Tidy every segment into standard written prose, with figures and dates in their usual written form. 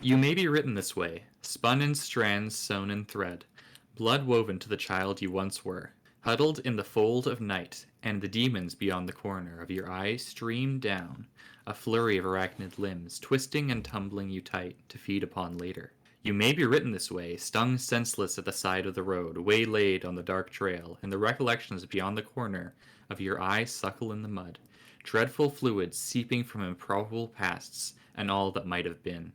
You may be written this way, spun in strands sewn in thread, blood woven to the child you once were, huddled in the fold of night, and the demons beyond the corner of your eye stream down, a flurry of arachnid limbs, twisting and tumbling you tight to feed upon later. You may be written this way, stung senseless at the side of the road, waylaid on the dark trail, and the recollections beyond the corner of your eye suckle in the mud, dreadful fluids seeping from improbable pasts and all that might have been.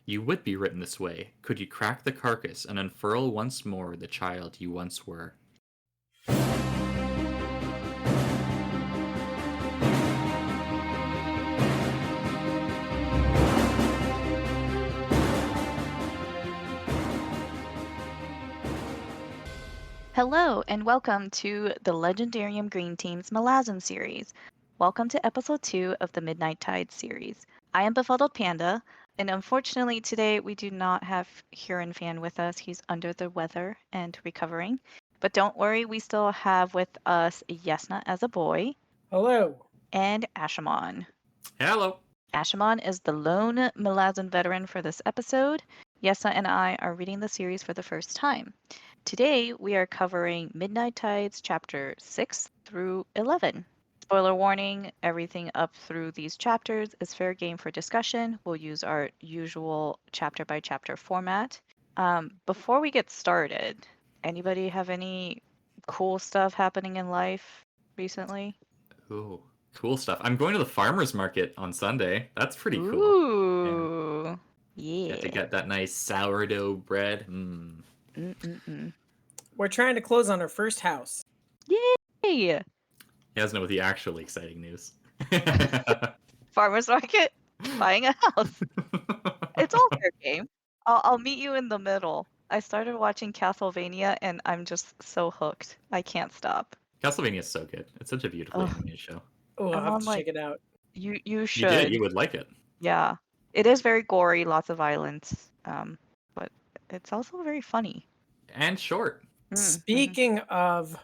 You would be written this way, could you crack the carcass and unfurl once more the child you once were. Hello, and welcome to the Legendarium Green Team's Malazan series. Welcome to episode 2 of the Midnight Tide series. I am BefuddledPanda, and unfortunately today we do not have Hurinfan with us. He's under the weather and recovering. But don't worry, we still have with us JasnahAsABoy. Hello. And Ashaman. Hello. Ashaman is the lone Malazan veteran for this episode. Yesna and I are reading the series for the first time. Today, we are covering Midnight Tides chapter 6 through 11. Spoiler warning, everything up through these chapters is fair game for discussion. We'll use our usual chapter by chapter format. Before we get started, anybody have any cool stuff happening in life recently? Ooh, cool stuff. I'm going to the farmer's market on Sunday. That's pretty cool. Ooh, yeah. Get to get that nice sourdough bread. We're trying to close on our first house. Yay! He doesn't know the actually exciting news. Farmer's market, buying a house. It's all fair game. I'll meet you in the middle. I started watching Castlevania and I'm just so hooked. I can't stop. Castlevania is so good. It's such a beautifully animated show. Oh, I'll have to check it out. You should. You would like it. Yeah. It is very gory, lots of violence. But it's also very funny. And short. Speaking of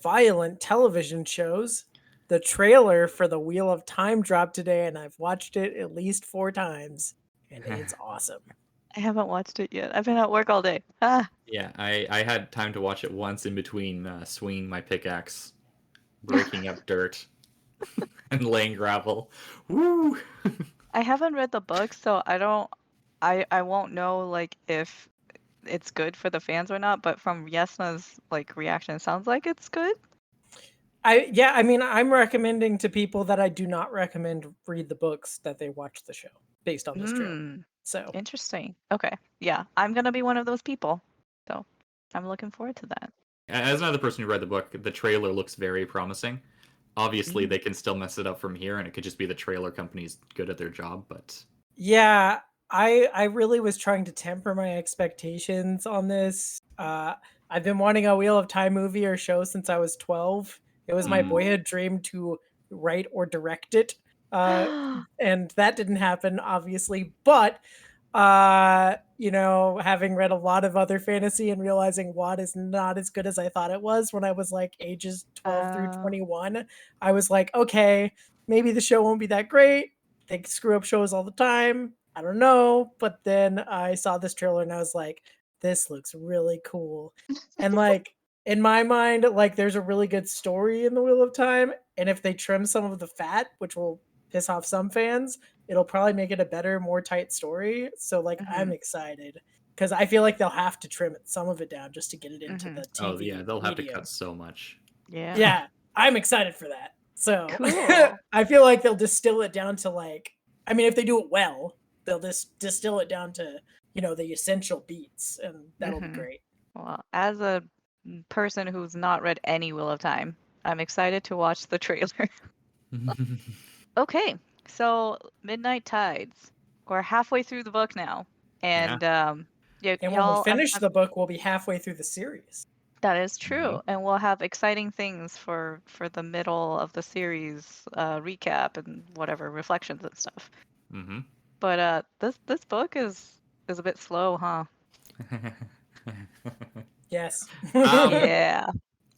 violent television shows, the trailer for the Wheel of Time dropped today, and I've watched it at least 4 times, and it's awesome. I haven't watched it yet. I've been at work all day. Yeah, I had time to watch it once in between swinging my pickaxe, breaking up dirt, and laying gravel. Woo! I haven't read the book, so I won't know like if it's good for the fans or not, but from Yesna's like reaction, it sounds like it's good. I mean, I'm recommending to people that I do not recommend read the books that they watch the show based on this trailer. So interesting. Okay. Yeah, I'm gonna be one of those people. So I'm looking forward to that. As another person who read the book, the trailer looks very promising. Obviously, they can still mess it up from here, and it could just be the trailer company's good at their job, but... Yeah, I really was trying to temper my expectations on this. I've been wanting a Wheel of Time movie or show since I was 12. It was my boyhood dream to write or direct it. And that didn't happen, obviously. But, having read a lot of other fantasy and realizing WoD is not as good as I thought it was when I was like ages 12 through 21, I was like, okay, maybe the show won't be that great. They screw up shows all the time. I don't know. But then I saw this trailer and I was like, this looks really cool. And like, in my mind, like there's a really good story in the Wheel of Time. And if they trim some of the fat, which will piss off some fans, it'll probably make it a better, more tight story. So like, I'm excited because I feel like they'll have to trim some of it down just to get it into the TV. Oh yeah, they'll have to cut so much. Yeah, I'm excited for that. So cool. I feel like they'll distill it down to like, I mean, if they do it well, they'll just distill it down to, the essential beats, and that'll be great. Well, as a person who's not read any Wheel of Time, I'm excited to watch the trailer. Okay, so Midnight Tides. We're halfway through the book now, and and when we finish the book, we'll be halfway through the series. That is true, and we'll have exciting things for the middle of the series recap and whatever reflections and stuff. But this book is a bit slow, huh? Yes. Yeah.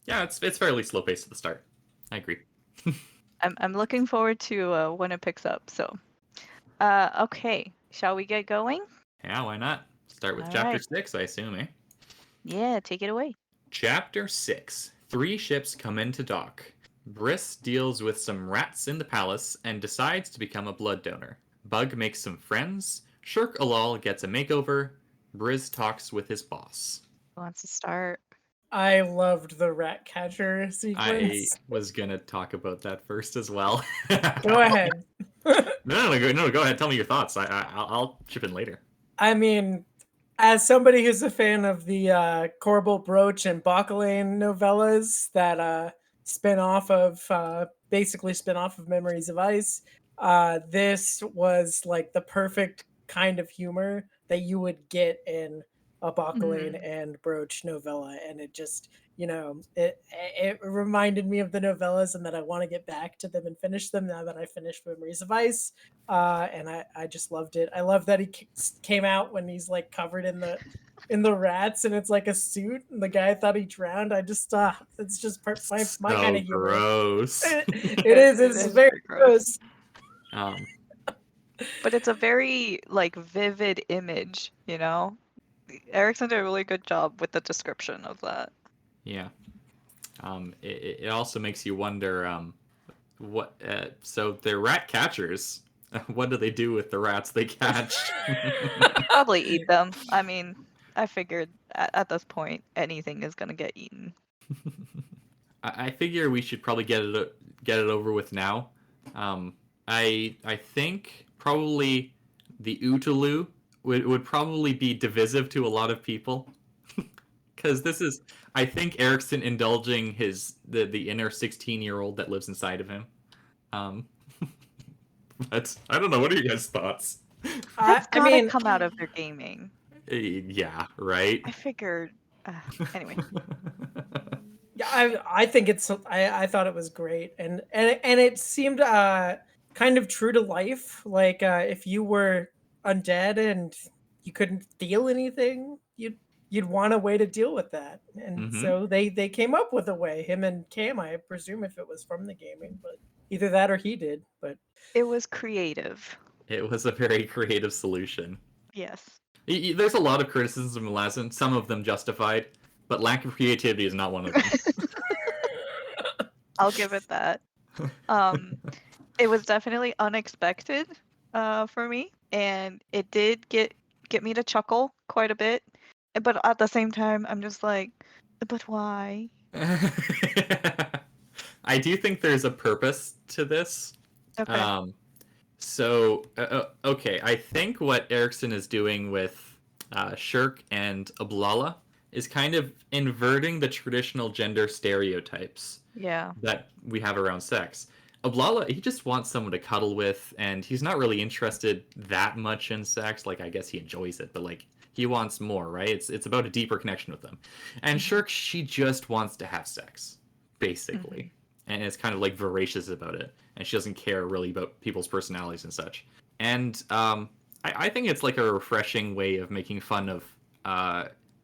Yeah, it's fairly slow paced at the start. I agree. I'm looking forward to when it picks up. So, okay, shall we get going? Yeah, why not? Start with All chapter right. 6, I assume, eh? Yeah, take it away. Chapter 6. 3 ships come into dock. Briss deals with some rats in the palace and decides to become a blood donor. Bug makes some friends. Shirk Alal gets a makeover. Briz talks with his boss. Who wants to start? I loved the rat catcher I sequence. was gonna talk about that first as well. Go ahead. No, go ahead. Tell me your thoughts. I'll chip in later. I mean, as somebody who's a fan of the Corbel Broach and Bacalane novellas that basically spin off of Memories of Ice, this was like the perfect kind of humor that you would get in a Bacalane and Broach novella, and it just it reminded me of the novellas, and that I want to get back to them and finish them now that I finished Memories of Ice. And I just loved it. I love that he came out when he's like covered in the rats, and it's like a suit, and the guy thought he drowned. I just it's just my kind So of humor. gross. It is. It's very gross. But it's a very like vivid image, you know. Erickson did a really good job with the description of that. Yeah. It also makes you wonder what. So they're rat catchers. What do they do with the rats they catch? Probably eat them. I mean, I figured at this point anything is gonna get eaten. I figure we should probably get it over with now. I think probably the Utulu would probably be divisive to a lot of people. Because this is, I think, Erickson indulging the inner 16-year-old that lives inside of him. But I don't know. What are you guys' thoughts? That's gotta come out of their gaming. Yeah, right. I figured. Anyway. Yeah, I think I thought it was great, and it seemed kind of true to life. Like if you were undead and you couldn't feel anything, you'd want a way to deal with that, and so they came up with a way. Him and Cam, I presume, if it was from the gaming, but either that or he did. But it was creative. It was a very creative solution. Yes. There's a lot of criticisms of Malazan, some of them justified, but lack of creativity is not one of them. I'll give it that. It was definitely unexpected for me, and it did get me to chuckle quite a bit. But at the same time, I'm just like, but why? I do think there's a purpose to this. Okay. Okay, I think what Erickson is doing with Shirk and Ablala is kind of inverting the traditional gender stereotypes that we have around sex. Ablala, he just wants someone to cuddle with, and he's not really interested that much in sex. Like, I guess he enjoys it, but like, he wants more, right? It's about a deeper connection with them. And Shirk, she just wants to have sex, basically. And it's kind of like voracious about it, and she doesn't care really about people's personalities and such. And I think it's like a refreshing way of making fun of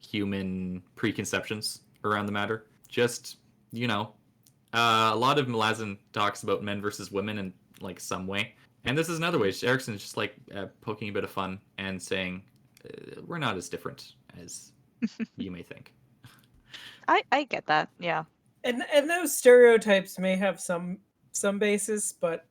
human preconceptions around the matter. Just, a lot of Malazan talks about men versus women in like some way, and this is another way. Erickson is just like poking a bit of fun and saying we're not as different as you may think. I get that, yeah. And those stereotypes may have some basis, but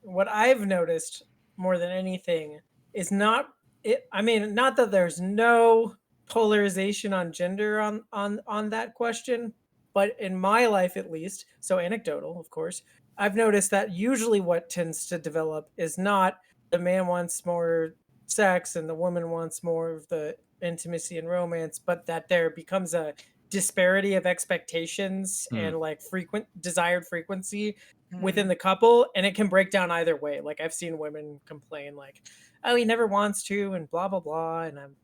what I've noticed more than anything is not that there's no polarization on gender on that question, but in my life at least, so anecdotal, of course, I've noticed that usually what tends to develop is not the man wants more sex and the woman wants more of the intimacy and romance, but that there becomes a disparity of expectations and like desired frequency within the couple, and it can break down either way. Like I've seen women complain like, oh, he never wants to and blah blah blah, and I'm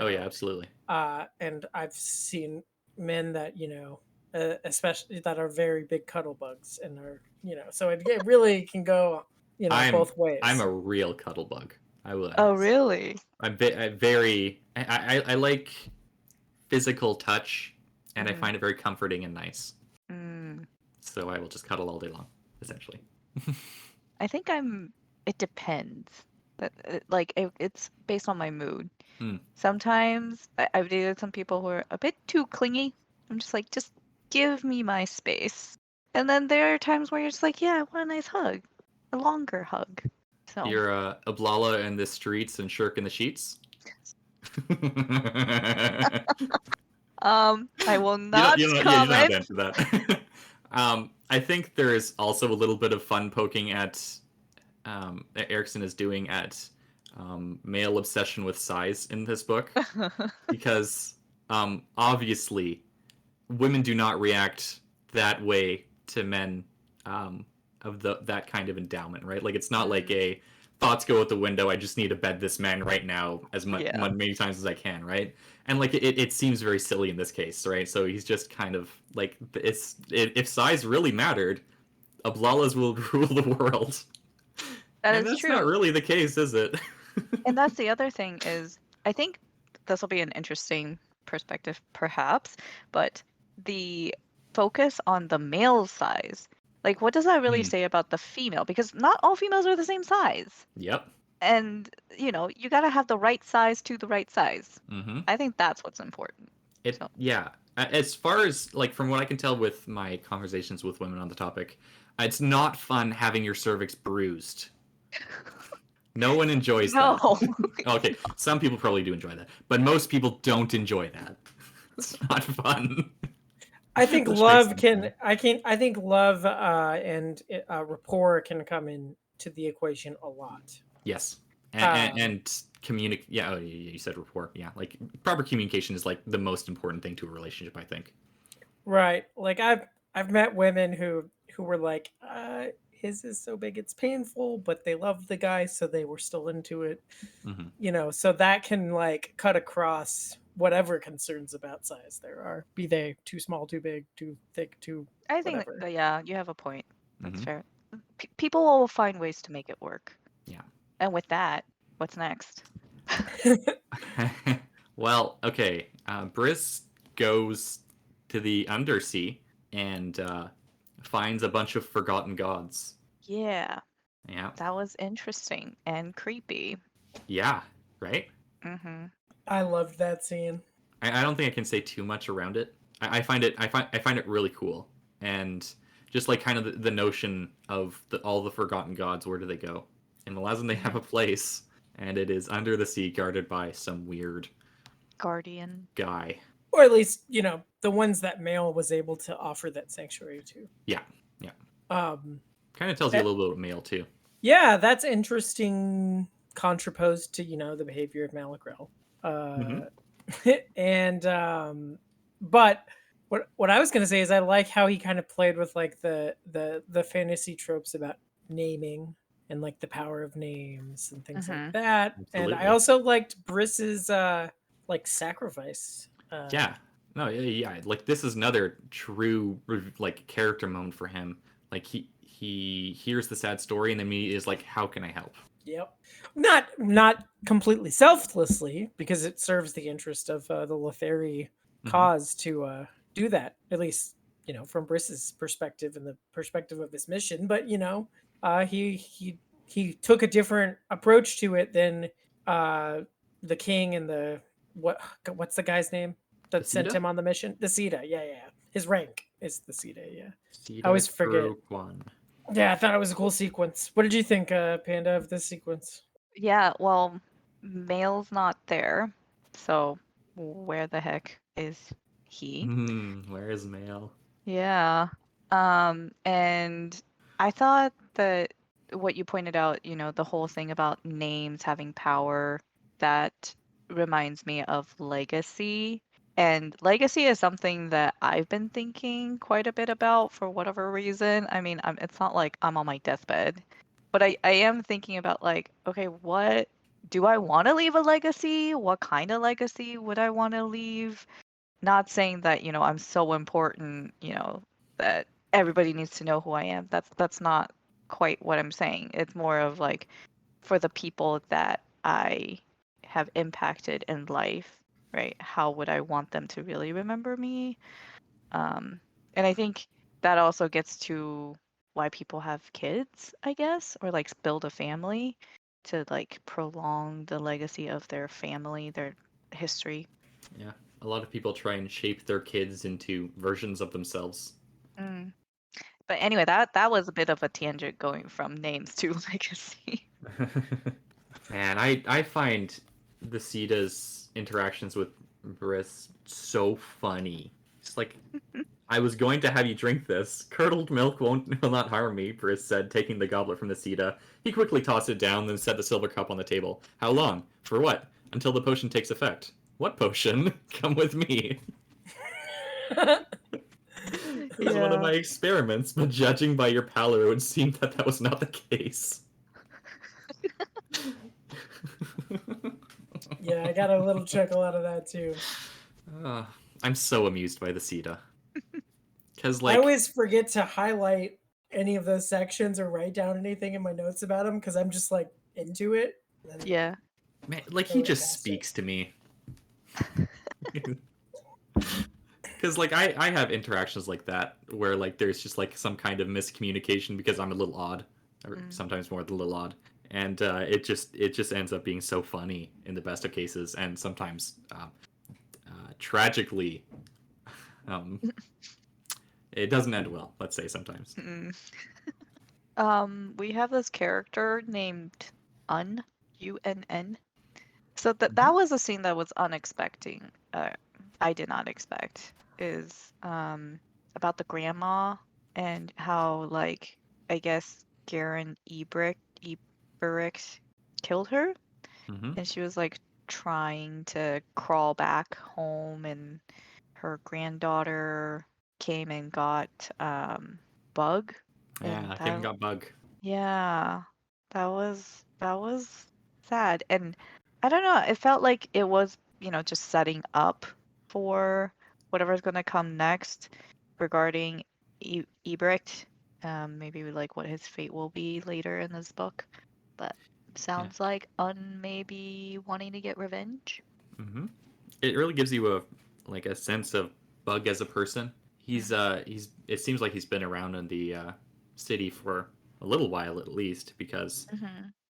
oh yeah, absolutely. And I've seen men that especially that are very big cuddle bugs and are so it really can go both ways. I'm a real cuddle bug. I will. Oh really? I like physical touch, and I find it very comforting and nice. So I will just cuddle all day long, essentially. I think it depends. It's based on my mood. Hmm. Sometimes I've dated some people who are a bit too clingy. I'm just like, just give me my space. And then there are times where you're just like, yeah, I want a nice hug, a longer hug. So, You're Ablala in the streets and Shirk in the sheets. I will not Yeah, you don't have comment. to answer that. I think there is also a little bit of fun poking at that Erickson is doing at male obsession with size in this book, because obviously women do not react that way to men of that kind of endowment, right? Like it's not like a thoughts go out the window. I just need to bed this man right now as Yeah. many times as I can, right? And like it seems very silly in this case, right? So he's just kind of like if size really mattered, Ablalas will rule the world, That and is that's not true. really the case, is it? And that's the other thing is I think this will be an interesting perspective perhaps, but the focus on the male size. Like what does that really Hmm. say about the female? Because not all females are the same size. Yep. And, you got to have the right size to the right size. Mm-hmm. I think that's what's important. So, Yeah. As far as like from what I can tell with my conversations with women on the topic, it's not fun having your cervix bruised. No one enjoys no. that. Okay, some people probably do enjoy that, but most people don't enjoy that. It's not fun. I think Which makes love sense, can. though. I think love and rapport can come into the equation a lot. Yes, Um, and communicate. Yeah, oh, you said rapport. Yeah, like proper communication is like the most important thing to a relationship, I think. right. Like I've met women who were like, his is so big it's painful, but they love the guy, so they were still into it. Mm-hmm. So that can like cut across whatever concerns about size there are, be they too small, too big, too thick, too I think, whatever. yeah, you have a point. That's Mm-hmm. fair. People will find ways to make it work. Yeah. And with that, what's next? Well, okay. Briss goes to the undersea and finds a bunch of forgotten gods. Yeah, Yeah. that was interesting and creepy. Yeah. Right. Mm-hmm. I loved that scene. I don't think I can say too much around it. I find it really cool, and just like kind of the notion of all the forgotten gods. Where do they go? In Malazan, they have a place, and it is under the sea, guarded by some weird Guardian. guy. Or at least, the ones that Mail was able to offer that sanctuary to. Yeah. Yeah. Um, Kind of tells you a that- little bit about Male too. yeah, that's interesting contraposed to, the behavior of Malagrel. Mm-hmm. And but what I was gonna say is I like how he kind of played with like the fantasy tropes about naming and like the power of names and things like that. And I Absolutely. also liked Briss's like sacrifice. Yeah. No. Yeah. Like this is another true like character moment for him. Like he hears the sad story and then he is like, how can I help? Yep. Not completely selflessly, because it serves the interest of the Lothari cause to do that. At least, from Briss's perspective and the perspective of his mission. But he took a different approach to it than the king and what's the guy's name that sent Sita? him on the mission? The Sita. Yeah. His rank is the Sita. Yeah. I Sita always forget. Kwan. Yeah, I thought it was a cool sequence. What did you think, Panda, of this sequence? Yeah, well, Male's not there. So where the heck is he? Where is Male? Yeah. And I thought that what you pointed out, the whole thing about names having power, that reminds me of legacy. And legacy is something that I've been thinking quite a bit about for whatever reason. I mean, it's not like I'm on my deathbed, but I am thinking about like, okay, what do I want to leave a legacy? What kind of legacy would I want to leave? Not saying that, I'm so important, that everybody needs to know who I am. That's not quite what I'm saying. It's more of like for the people that I have impacted in life, right? How would I want them to really remember me? And I think that also gets to why people have kids, I guess, or like build a family. to like prolong the legacy of their family, their history. Yeah. A lot of people try and shape their kids into versions of themselves. Mm. But anyway, that was a bit of a tangent going from names to legacy. Man, I find the Sita's interactions with Briss so funny. It's like, I was going to have you drink this. Curdled milk will not harm me, Briss said, taking the goblet from the Sita. He quickly tossed it down, then set the silver cup on the table. How long? For what? Until the potion takes effect. What potion? Come with me. It was one of my experiments, but judging by your pallor, it would seem that that was not the case. Yeah, I got a little chuckle out of that too. I'm so amused by the Sita. Because, I always forget to highlight any of those sections or write down anything in my notes about them because I'm just like into it. Yeah. Man, like, he just speaks to me. Because, like, I have interactions like that where, like, there's just, like, some kind of miscommunication because I'm a little odd, or sometimes more than a little odd. And it just ends up being so funny in the best of cases, and sometimes tragically, it doesn't end well, let's say, sometimes. We have this character named Un, UNN. So that was a scene that was unexpected. I did not expect. Is about the grandma and how, like, I guess Garen Eberick killed her, and she was like trying to crawl back home, and her granddaughter came and got Bug. Yeah, Kevin got Bug. Yeah, that was sad, and I don't know. It felt like it was, just setting up for whatever's gonna come next regarding Ebrecht. Maybe like what his fate will be later in this book, but sounds like Un maybe wanting to get revenge. It really gives you a sense of Bug as a person. He's it seems like he's been around in the city for a little while at least, because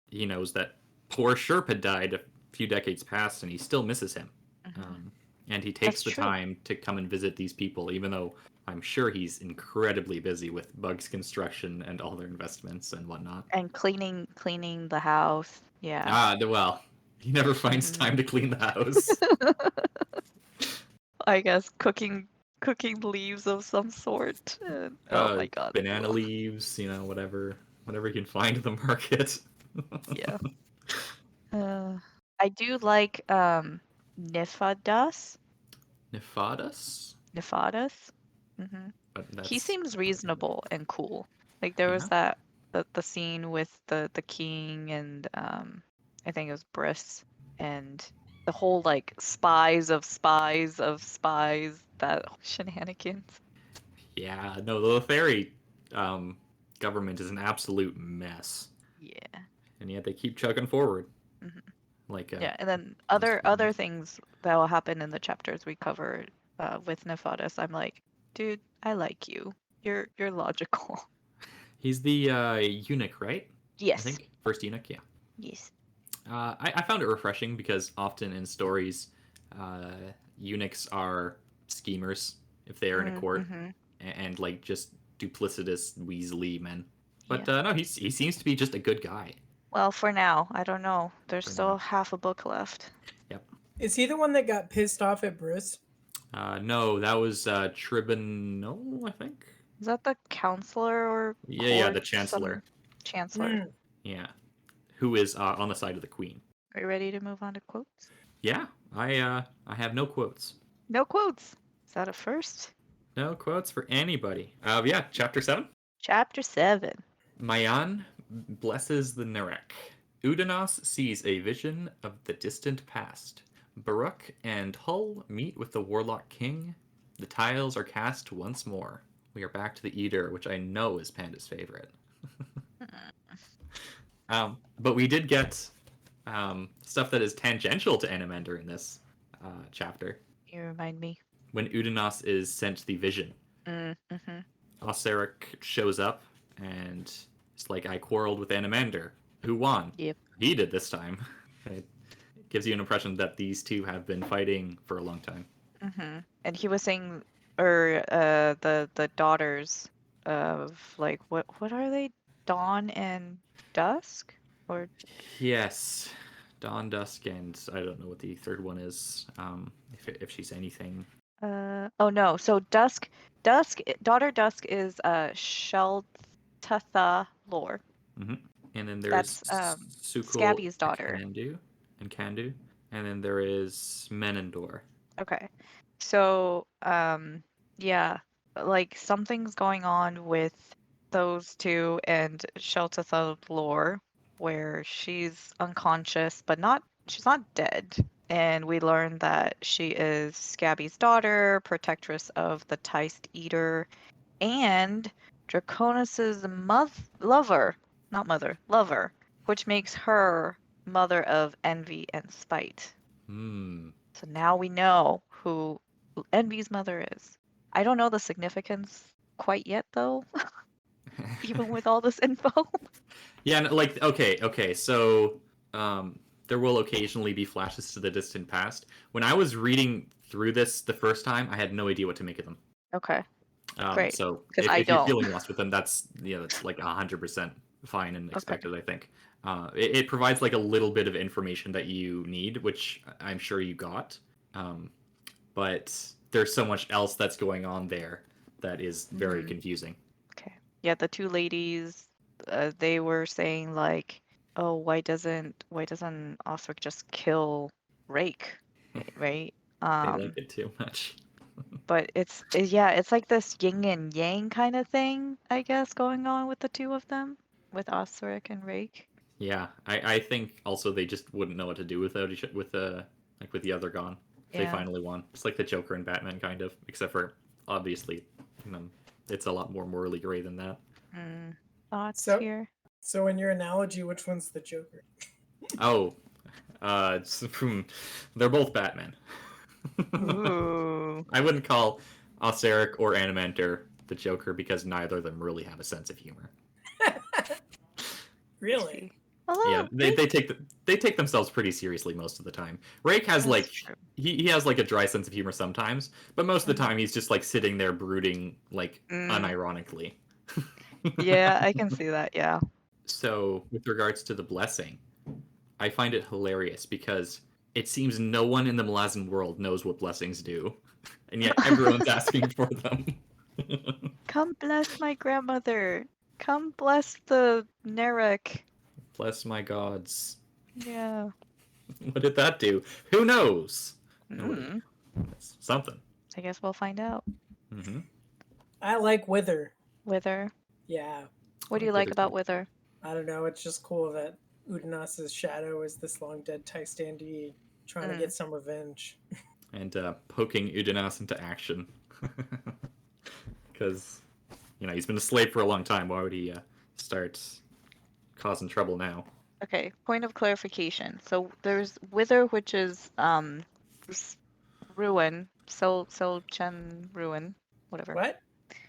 he knows that poor Sherp had died a few decades past and he still misses him. And he takes the time to come and visit these people, even though I'm sure he's incredibly busy with Bug's construction and all their investments and whatnot. And cleaning the house. Yeah. Well, he never finds time to clean the house. I guess cooking leaves of some sort. Oh my god. Banana leaves, whatever you can find at the market. Yeah. I do like Nifadas. Nifadas? He seems reasonable and cool. Like there was that the scene with the king and I think it was Briss, and the whole like spies of spies that shenanigans. Yeah, no, the Lotharii government is an absolute mess. Yeah. And yet they keep chugging forward. Yeah, and then other things that will happen in the chapters we covered with Nefadas. I'm like, dude, I like you. You're logical. He's the eunuch, right? Yes. I think first eunuch, yeah. Yes. I found it refreshing because often in stories, eunuchs are schemers if they are in a court, and like just duplicitous Weasley men. But no, he seems to be just a good guy. Well, for now, I don't know. There's still half a book left. Yep. Is he the one that got pissed off at Bruce? No, that was Tribunal, I think. Is that the counselor or? Yeah, the chancellor. Chancellor. Yeah, who is on the side of the queen. Are you ready to move on to quotes? Yeah, I have no quotes. No quotes. Is that a first? No quotes for anybody. Yeah, chapter 7. Chapter 7. Mayan blesses the Nerek. Udanos sees a vision of the distant past. Baruch and Hull meet with the Warlock King. The tiles are cast once more. We are back to the Eater, which I know is Panda's favorite. But we did get stuff that is tangential to Animender in this chapter. You remind me. When Udanos is sent the vision, Oseric shows up and it's like, I quarreled with Animender. who won? Yep. He did this time. It gives you an impression that these two have been fighting for a long time. Mm-hmm. And he was saying, or the daughters of like what are they? Dawn and Dusk, or Yes, Dawn, Dusk, and I don't know what the third one is. If she's anything. oh no, so daughter Dusk is Sheltatha Lore. Mm-hmm. And then there's That's Sukul Scabby's daughter. and Kandu, and then there is Menendor. Okay. So, yeah, like something's going on with those two and Sheltatha Lore, where she's unconscious, but she's not dead. And we learn that she is Scabby's daughter, protectress of the Ticed Eater, and Draconis's lover, which makes her mother of envy and spite. Hmm. So now we know who Envy's mother is. I don't know the significance quite yet, though, even with all this info. Yeah, like okay. So, there will occasionally be flashes to the distant past. When I was reading through this the first time, I had no idea what to make of them. Okay, great. So 'Cause I if you're don't. feeling lost with them, that's like 100% fine and expected. I think it provides like a little bit of information that you need, which I'm sure you got. But there's so much else that's going on there that is very Mhm. confusing. Okay. Yeah, the two ladies, they were saying like, oh, why doesn't Osric just kill Rake, right? They like it too much. But it's like this yin and yang kind of thing, I guess, going on with the two of them, with Osric and Rake. Yeah, I think also they just wouldn't know what to do without with the other gone. They Yeah. finally won. It's like the Joker and Batman kind of, except for obviously, it's a lot more morally gray than that. Thoughts So- here? So in your analogy, which one's the Joker? Oh, they're both Batman. Ooh. I wouldn't call Oseric or Animantor the Joker because neither of them really have a sense of humor. Really? Yeah, they take themselves pretty seriously most of the time. Rake has like he has like a dry sense of humor sometimes, but most of the time he's just like sitting there brooding like unironically. Yeah, I can see that. Yeah. So with regards to the blessing, I find it hilarious because it seems no one in the Malazan world knows what blessings do, and yet everyone's asking for them. Come bless my grandmother. Come bless the Nerek. Bless my gods. Yeah. What did that do? Who knows? Mm. It's something. I guess we'll find out. Mm-hmm. I like Wither. Wither. Yeah. What do you like about Wither? I don't know. It's just cool that Udinas's shadow is this long dead Tystandi trying to get some revenge. And poking Udinas into action. Because, he's been a slave for a long time. Why would he start causing trouble now? Okay, point of clarification. So there's Wither, which is ruin. Chen ruin. Whatever. What?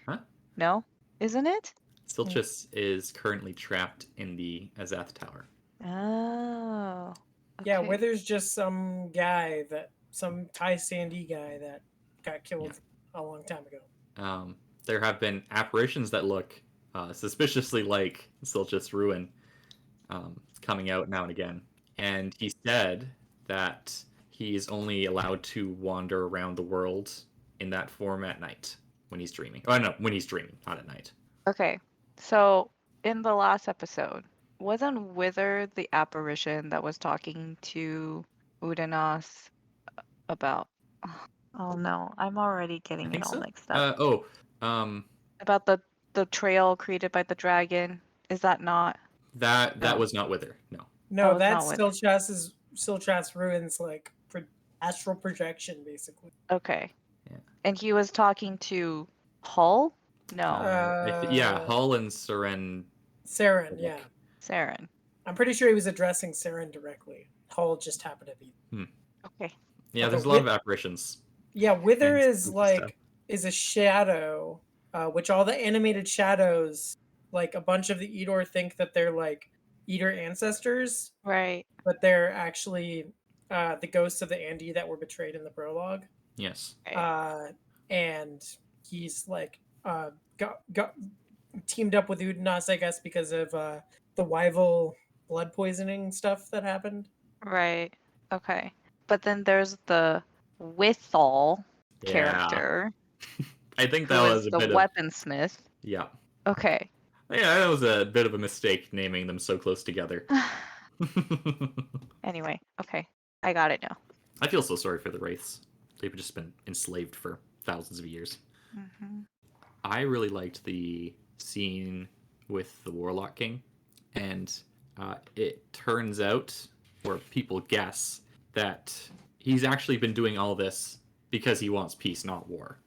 Huh? No? Isn't it? Silchus is currently trapped in the Azath Tower. Oh. Yeah, okay. Wither's just some Tystandi guy that got killed a long time ago. There have been apparitions that look suspiciously like Silchus Ruin coming out now and again. And he said that he's only allowed to wander around the world in that form at night when he's dreaming. Oh, no, when he's dreaming, not at night. Okay, so in the last episode, wasn't Wither the apparition that was talking to Udinas about... Oh no, I'm already getting it all mixed up. About the trail created by the dragon. Is that not? That was not Wither, no. No, it's that's not Silchas Ruins, like astral projection, basically. Okay. Yeah. And he was talking to Hull? No. Hull and Seren. Saren, yeah. Saren. I'm pretty sure he was addressing Saren directly. Hull just happened to be. Okay. Yeah, there's a lot of apparitions. Yeah, Wither and is like is a shadow, which all the animated shadows, like a bunch of the Eeyore think that they're like Eater ancestors, Right. but they're actually the ghosts of the Andy that were betrayed in the prologue. Yes. Right. And he's like got teamed up with Udanas, I guess, because of the Wyval blood poisoning stuff that happened. Right. Okay. But then there's the Withal Yeah. character, I think who that is was a the bit of weaponsmith. yeah. Okay. Yeah, that was a bit of a mistake naming them so close together. Anyway, okay. I got it now. I feel so sorry for the Wraiths. They've just been enslaved for thousands of years. Mm-hmm. I really liked the scene with the Warlock King, and it turns out, or people guess, that he's actually been doing all this because he wants peace, not war.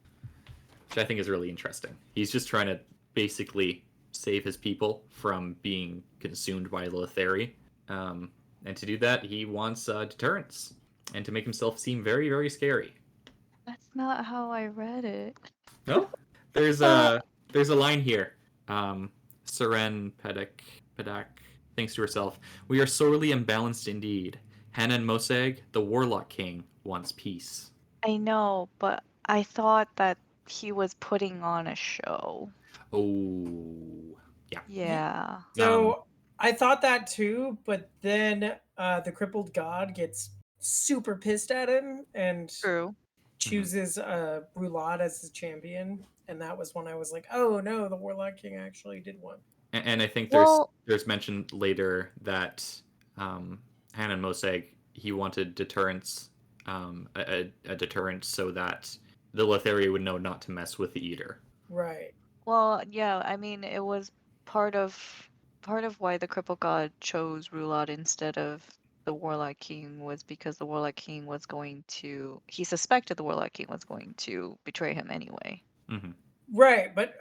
Which I think is really interesting. He's just trying to basically save his people from being consumed by Lothari. And to do that, he wants deterrence and to make himself seem very, very scary. That's not how I read it. No, there's a line here. Seren Pedak thinks to herself, "We are sorely imbalanced indeed. Hanan Mosag, the Warlock King, wants peace." I know, but I thought that he was putting on a show. Oh, yeah. Yeah. So I thought that too, but then the crippled god gets super pissed at him and True. chooses Brulad as his champion, and that was when I was like, "Oh no, the Warlock King actually did one." And I think Well- there's mentioned later that Hanan Mosag, he wanted deterrence, a deterrent so that the Lothari would know not to mess with the Eater. Right. Well, yeah, I mean, it was part of why the cripple god chose Rulad instead of the Warlock King was because the Warlock King was going to, he suspected the Warlock King was going to betray him anyway. Mm-hmm. Right, but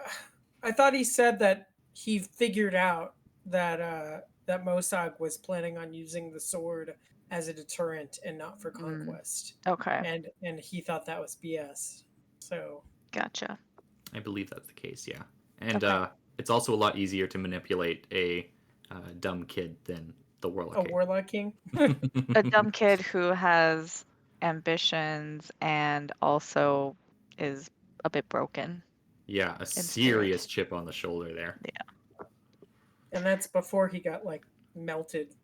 I thought he said that he figured out that that Mosag was planning on using the sword as a deterrent and not for conquest. Okay. And he thought that was BS. So Gotcha. I believe that's the case, yeah. And Okay. it's also a lot easier to manipulate a dumb kid than the Warlock a King. Warlock King. A dumb kid who has ambitions and also is a bit broken. Yeah, a spirit. serious chip on the shoulder there. Yeah. And that's before he got like melted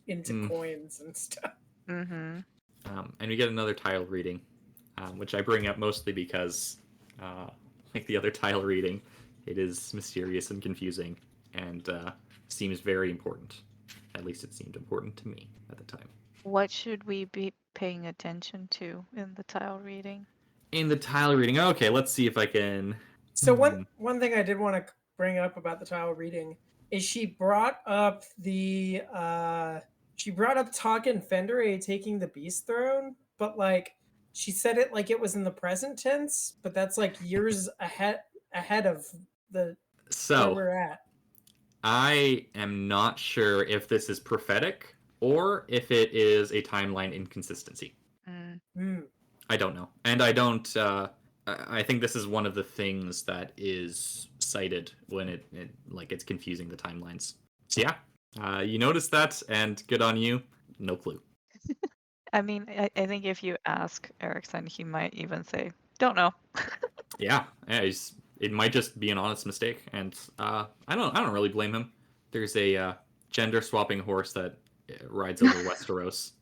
into coins and stuff. Mm-hmm. And we get another tile reading, which I bring up mostly because, like the other tile reading, it is mysterious and confusing and seems very important. At least it seemed important to me at the time. What should we be paying attention to in the tile reading? Mm. In the tile reading, okay, let's see if I can. So one thing I did want to bring up about the tile reading is she brought up Tarkin Fendere taking the Beast Throne, but like she said it like it was in the present tense, but that's like years ahead of the where we're at. I am not sure if this is prophetic or if it is a timeline inconsistency. I don't know, and I don't. I think this is one of the things that is cited when it it's confusing the timelines. So yeah, you noticed that, and good on you. No clue. I mean, I think if you ask Erickson, he might even say, "Don't know." Yeah, it might just be an honest mistake, and I don't really blame him. There's a gender swapping horse that rides over Westeros.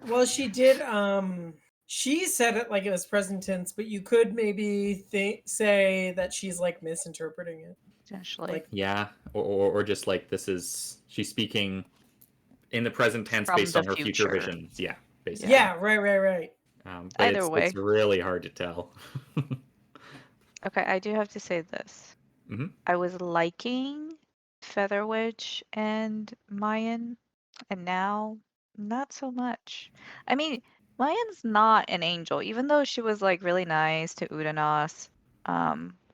Well, she did. She said it like it was present tense, but you could maybe say that she's like misinterpreting it. Potentially. Like, yeah, or just like she's speaking in the present tense From based the on her future future. visions. Yeah, basically. yeah, right. But Either way. it's really hard to tell. Okay, I do have to say this. Mm-hmm. I was liking Featherwitch and Mayan, and now not so much. I mean, Mayan's not an angel, even though she was like really nice to Udanas.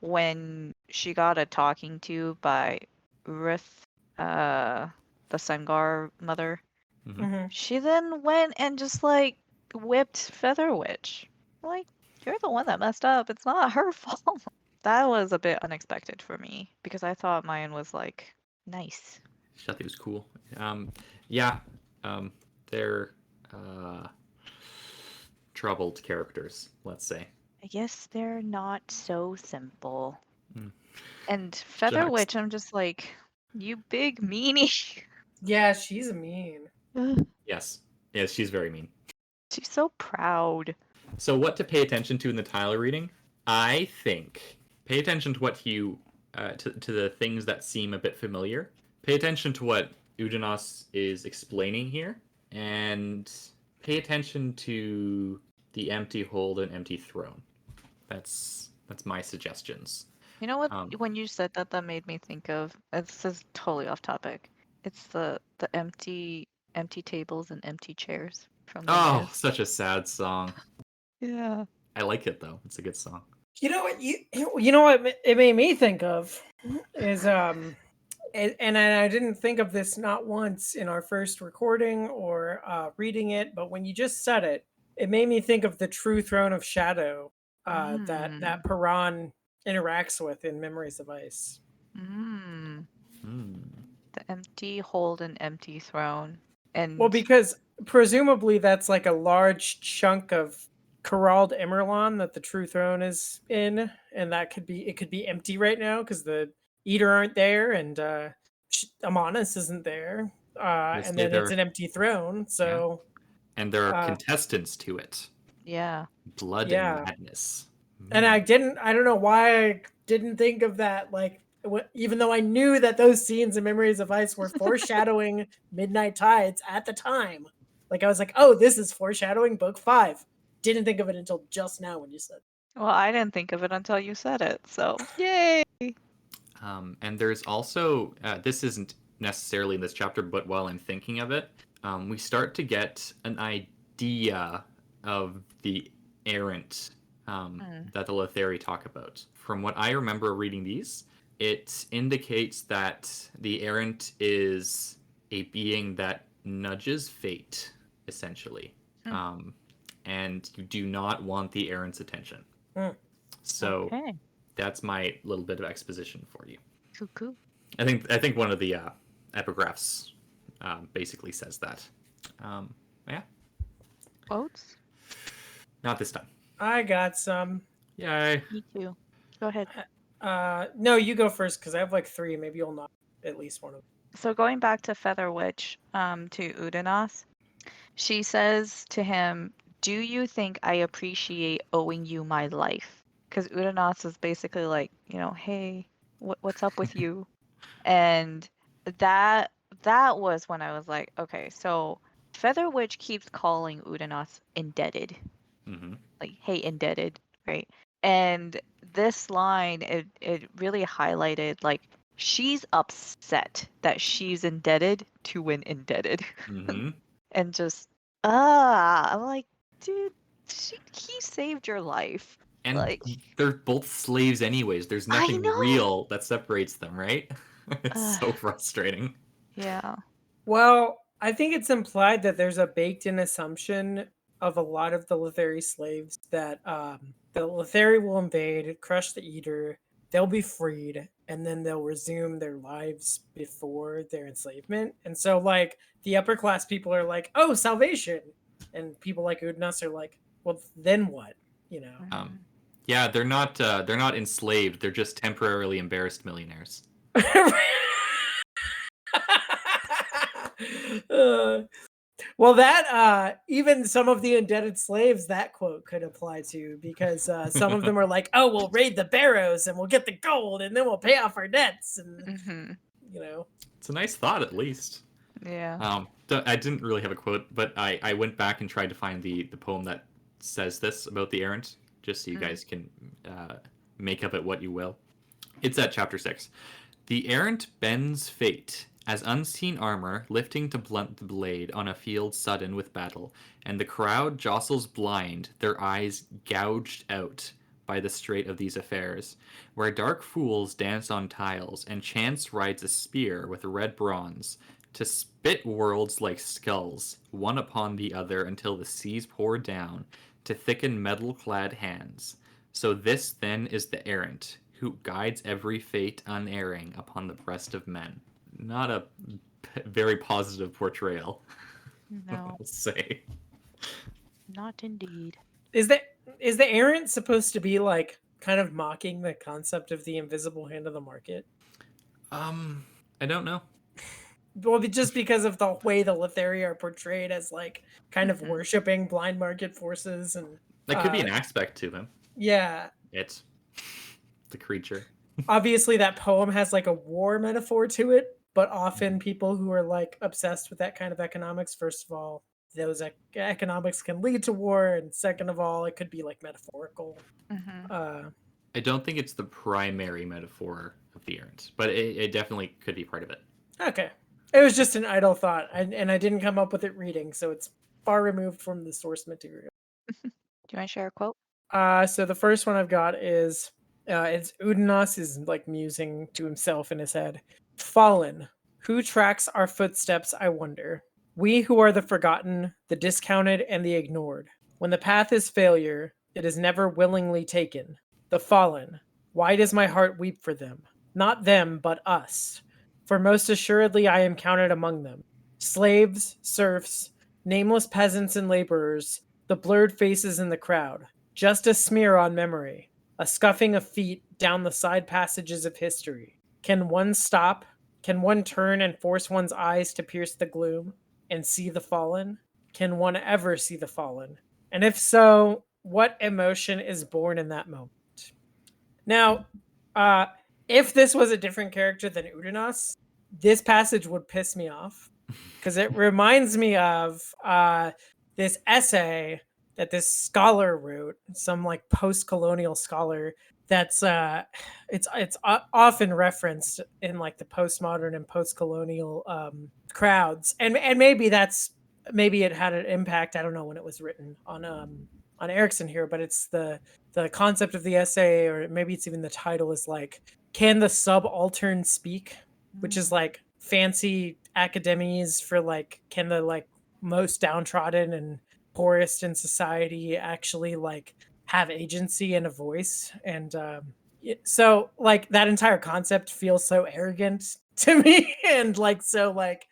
When she got a talking to by Ruth, the Sungar mother, Mm-hmm. she then went and just like whipped Featherwitch. Like, you're the one that messed up. It's not her fault. That was a bit unexpected for me because I thought Mayan was like nice. She thought he was cool. Yeah, they're troubled characters, let's say. I guess they're not so simple. Mm. And Feather Jax. Witch, I'm just like, you big meanie. Yeah, she's mean. Yes, she's very mean. She's so proud. So, what to pay attention to in the Tyler reading? I think pay attention to what you to the things that seem a bit familiar. Pay attention to what Udanos is explaining here, and pay attention to the empty hold and empty throne. That's my suggestions. You know what? When you said that, that made me think of. This is totally off topic. It's the empty tables and empty chairs from the Oh, news. such a sad song. Yeah. I like it though. It's a good song. You know what it made me think of is and I didn't think of this not once in our first recording or reading it, but when you just said it, it made me think of the true throne of shadow that Paran interacts with in Memories of Ice. The empty hold and empty throne. And well, because presumably that's like a large chunk of Corralled Emerlon that the true throne is in, and that could be empty right now because the Eater aren't there and Amonis isn't there, and then it's an empty throne. So, and there are contestants to it. Yeah, blood and madness. And I don't know why I didn't think of that. Like, even though I knew that those scenes in Memories of Ice were foreshadowing Midnight Tides at the time, like I was like, oh, this is foreshadowing book 5. Didn't think of it until just now when you said. Well, I didn't think of it until you said it. So, yay! And there's also this isn't necessarily in this chapter, but while I'm thinking of it, we start to get an idea of the errant that the Letheri talk about. From what I remember reading these, it indicates that the errant is a being that nudges fate, essentially. And you do not want the errant's attention. So that's my little bit of exposition for you. Cool. I think one of the epigraphs basically says that. Yeah. Quotes? Not this time. I got some. Yay. Me too. Go ahead. No, you go first because I have like 3. Maybe you'll knock at least one of them. So going back to Feather Witch, to Udanos, she says to him, "Do you think I appreciate owing you my life?" Because Udanos is basically like, hey, what's up with you? And that was when I was like, okay, so Feather Witch keeps calling Udanos indebted. Like, hey, indebted, right? And this line, it really highlighted, like, she's upset that she's indebted to an indebted. And just, I'm like, dude, he saved your life. And like, they're both slaves anyways. There's nothing real that separates them, right? It's so frustrating. Yeah. Well, I think it's implied that there's a baked-in assumption of a lot of the Letheri slaves that the Letheri will invade, crush the Eater, they'll be freed, and then they'll resume their lives before their enslavement. And so, like, the upper class people are like, oh, salvation. And people like Udanos are like, well, then what? Yeah, they're not enslaved. They're just temporarily embarrassed millionaires. Well, that even some of the indebted slaves, that quote could apply to, because some of them are like, oh, we'll raid the barrows and we'll get the gold and then we'll pay off our debts. And, It's a nice thought, at least. Yeah. I didn't really have a quote, but I went back and tried to find the poem that says this about the errant, just so you guys can make of it what you will. It's at chapter 6. The errant bends fate, as unseen armor lifting to blunt the blade on a field sudden with battle, and the crowd jostles blind, their eyes gouged out by the strait of these affairs, where dark fools dance on tiles, and chance rides a spear with red bronze, to spit worlds like skulls, one upon the other until the seas pour down, to thicken metal-clad hands. So this then is the errant, who guides every fate unerring upon the breast of men. not a very positive portrayal. No, I'll say. not indeed. Is the errant supposed to be like kind of mocking the concept of the invisible hand of the market? I don't know. Well, just because of the way the Lithari are portrayed as like kind of worshiping blind market forces and That could be an aspect to him. yeah. It's the creature. Obviously that poem has like a war metaphor to it, but often people who are like obsessed with that kind of economics, first of all, those economics can lead to war, and second of all, it could be like metaphorical. I don't think it's the primary metaphor of the errant, but it definitely could be part of it. Okay. It was just an idle thought, and I didn't come up with it reading, so it's far removed from the source material. Do you want to share a quote? So the first one I've got is it's Udanos is like musing to himself in his head. Fallen. Who tracks our footsteps, I wonder? We who are the forgotten, the discounted, and the ignored. When the path is failure, it is never willingly taken. The fallen. Why does my heart weep for them? Not them, but us. For most assuredly I am counted among them. Slaves, serfs, nameless peasants and laborers, the blurred faces in the crowd. Just a smear on memory, a scuffing of feet down the side passages of history. Can one stop? Can one turn and force one's eyes to pierce the gloom and see the fallen? Can one ever see the fallen? And if so, what emotion is born in that moment? Now, if this was a different character than Udanos, this passage would piss me off because it reminds me of this essay that this scholar wrote, some like post-colonial scholar that's it's often referenced in like the postmodern and post-colonial crowds, and maybe it had an impact. I don't know when it was written on Erickson here, but it's the concept of the essay, or maybe it's even the title, is like, can the subaltern speak, which is like fancy academies for like, can the like most downtrodden and poorest in society actually like have agency and a voice? And so like that entire concept feels so arrogant to me and like so like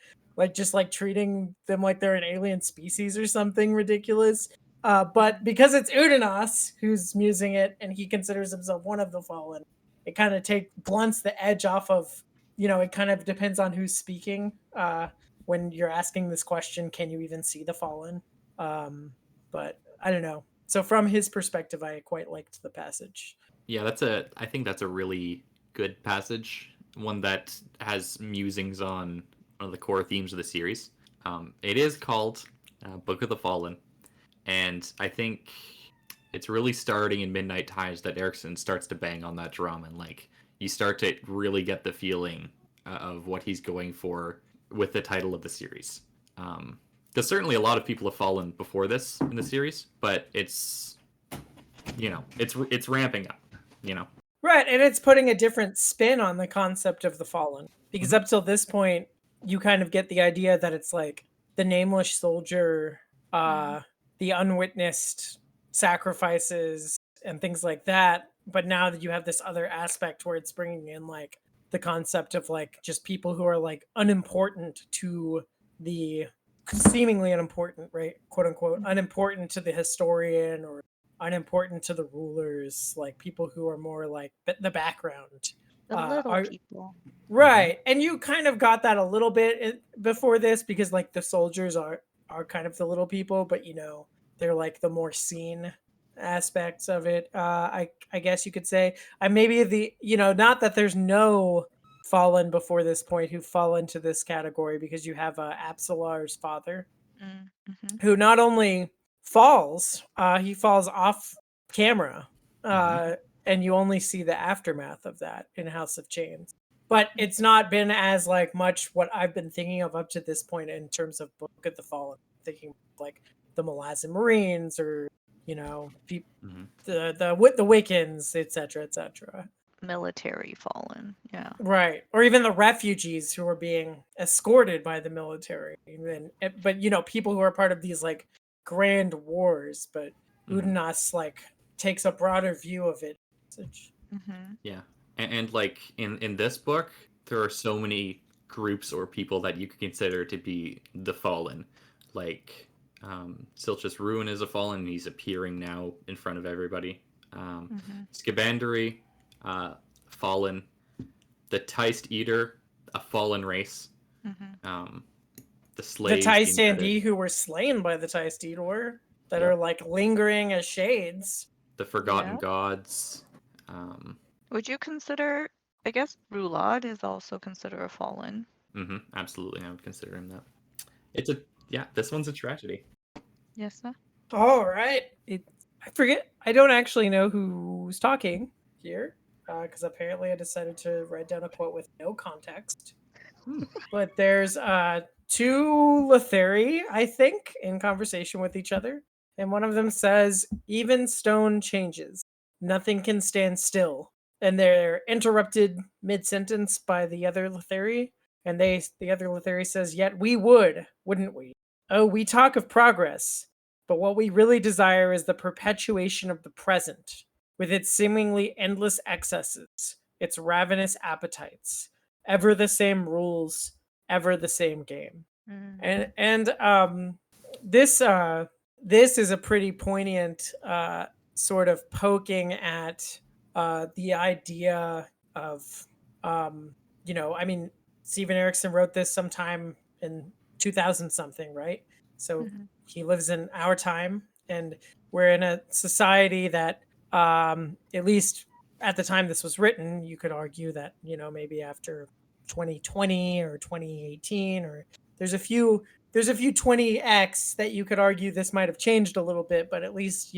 just like treating them like they're an alien species or something ridiculous. But because it's Udanos who's musing it and he considers himself one of the fallen, it kind of blunts the edge off of, it kind of depends on who's speaking. When you're asking this question, can you even see the fallen? But I don't know. So from his perspective, I quite liked the passage. Yeah, I think that's a really good passage. One that has musings on one of the core themes of the series. It is called Book of the Fallen, and I think it's really starting in Midnight Tides that Erickson starts to bang on that drum, and like you start to really get the feeling of what he's going for with the title of the series. Because certainly a lot of people have fallen before this in the series, but it's ramping up. Right, and it's putting a different spin on the concept of the fallen, because up till this point you kind of get the idea that it's like the nameless soldier, the unwitnessed sacrifices and things like that, but now that you have this other aspect where it's bringing in like the concept of like just people who are like unimportant to the seemingly unimportant, right, quote unquote unimportant to the historian, or unimportant to the rulers, like people who are more like the background, The little people. Right. And you kind of got that a little bit before this, because like the soldiers are kind of the little people, but they're like the more seen aspects of it. I guess you could say. Maybe not that there's no fallen before this point who fall into this category, because you have Absalar's father, who not only falls, he falls off camera, and you only see the aftermath of that in House of Chains. But it's not been as like much what I've been thinking of up to this point in terms of Book of the Fallen. Thinking like the Malazan Marines, or the Wiccans, etc., etc. Military fallen, yeah. Right, or even the refugees who are being escorted by the military, but people who are part of these like grand wars. But Udanos like takes a broader view of it. Yeah, and like in this book, there are so many groups or people that you could consider to be the fallen. Like, Silchus Ruin is a fallen, and he's appearing now in front of everybody. Skibandari, fallen. The Teist Eater, a fallen race. The slaves. The Taistandi who were slain by the Teist Eater that are like lingering as shades. The Forgotten Gods. Would you consider, I guess Rulad is also considered a fallen. Absolutely, I would consider him that. This one's a tragedy. Yes, sir. All right. I forget. I don't actually know who's talking here because apparently I decided to write down a quote with no context. But there's two Letheri, I think, in conversation with each other. And one of them says, "Even stone changes. Nothing can stand still." And they're interrupted mid-sentence by the other Letheri. And the other Letheri says, "Yet we would, wouldn't we? Oh, we talk of progress. But what we really desire is the perpetuation of the present, with its seemingly endless excesses, its ravenous appetites, ever the same rules, ever the same game." And this is a pretty poignant sort of poking at the idea of Stephen Erickson wrote this sometime in 2000 something, right? So he lives in our time, and we're in a society that, at least at the time this was written, you could argue that, maybe after 2020 or 2018, or there's a few 20x that you could argue this might have changed a little bit, but at least,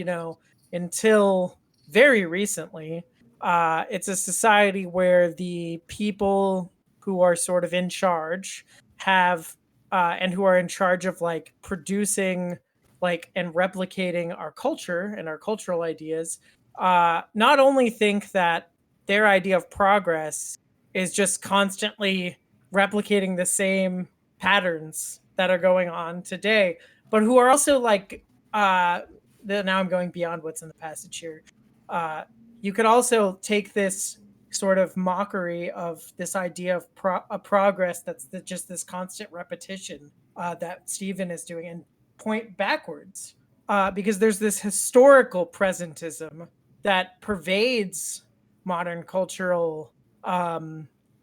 until very recently, it's a society where the people who are sort of in charge have and who are in charge of like producing like and replicating our culture and our cultural ideas, not only think that their idea of progress is just constantly replicating the same patterns that are going on today, but who are also like now I'm going beyond what's in the passage here. You could also take this sort of mockery of this idea of progress that's just this constant repetition that Stephen is doing and point backwards because there's this historical presentism that pervades modern cultural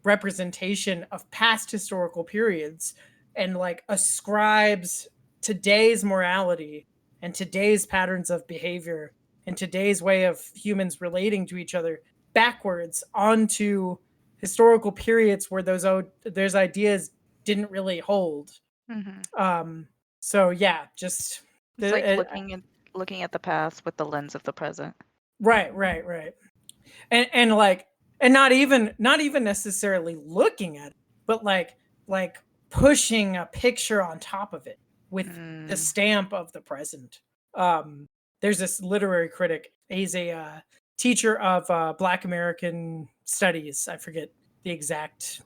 representation of past historical periods and like ascribes today's morality and today's patterns of behavior and today's way of humans relating to each other backwards onto historical periods where those ideas didn't really hold. So yeah, just it's like looking at the past with the lens of the present. Right. And not even necessarily looking at it, but like pushing a picture on top of it with the stamp of the present. There's this literary critic. He's a teacher of Black American studies. I forget the exact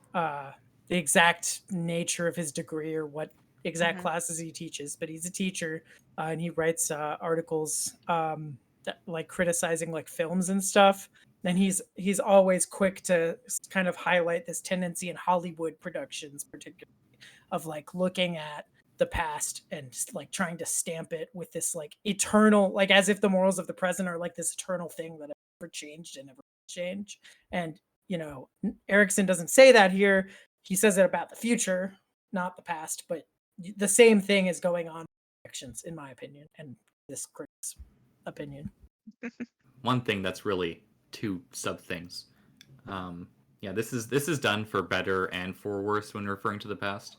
nature of his degree or what exact classes he teaches, but he's a teacher and he writes articles that, like criticizing like films and stuff. And he's always quick to kind of highlight this tendency in Hollywood productions, particularly of like looking at the past and just, like trying to stamp it with this like eternal, like as if the morals of the present are like this eternal thing that never changed and never change. And Erickson doesn't say that here. He says it about the future, not the past, but the same thing is going on in actions, in my opinion, and this critic's opinion. One thing that's really two sub things. This is done for better and for worse when referring to the past.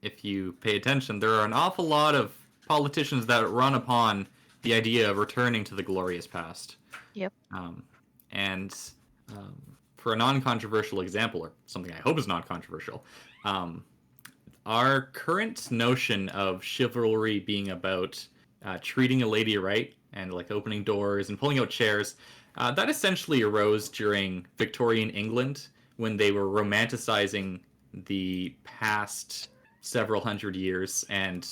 If you pay attention, there are an awful lot of politicians that run upon the idea of returning to the glorious past. Yep. And for a non-controversial example, or something I hope is not controversial, our current notion of chivalry being about treating a lady right and like opening doors and pulling out chairs, that essentially arose during Victorian England when they were romanticizing the past several hundred years and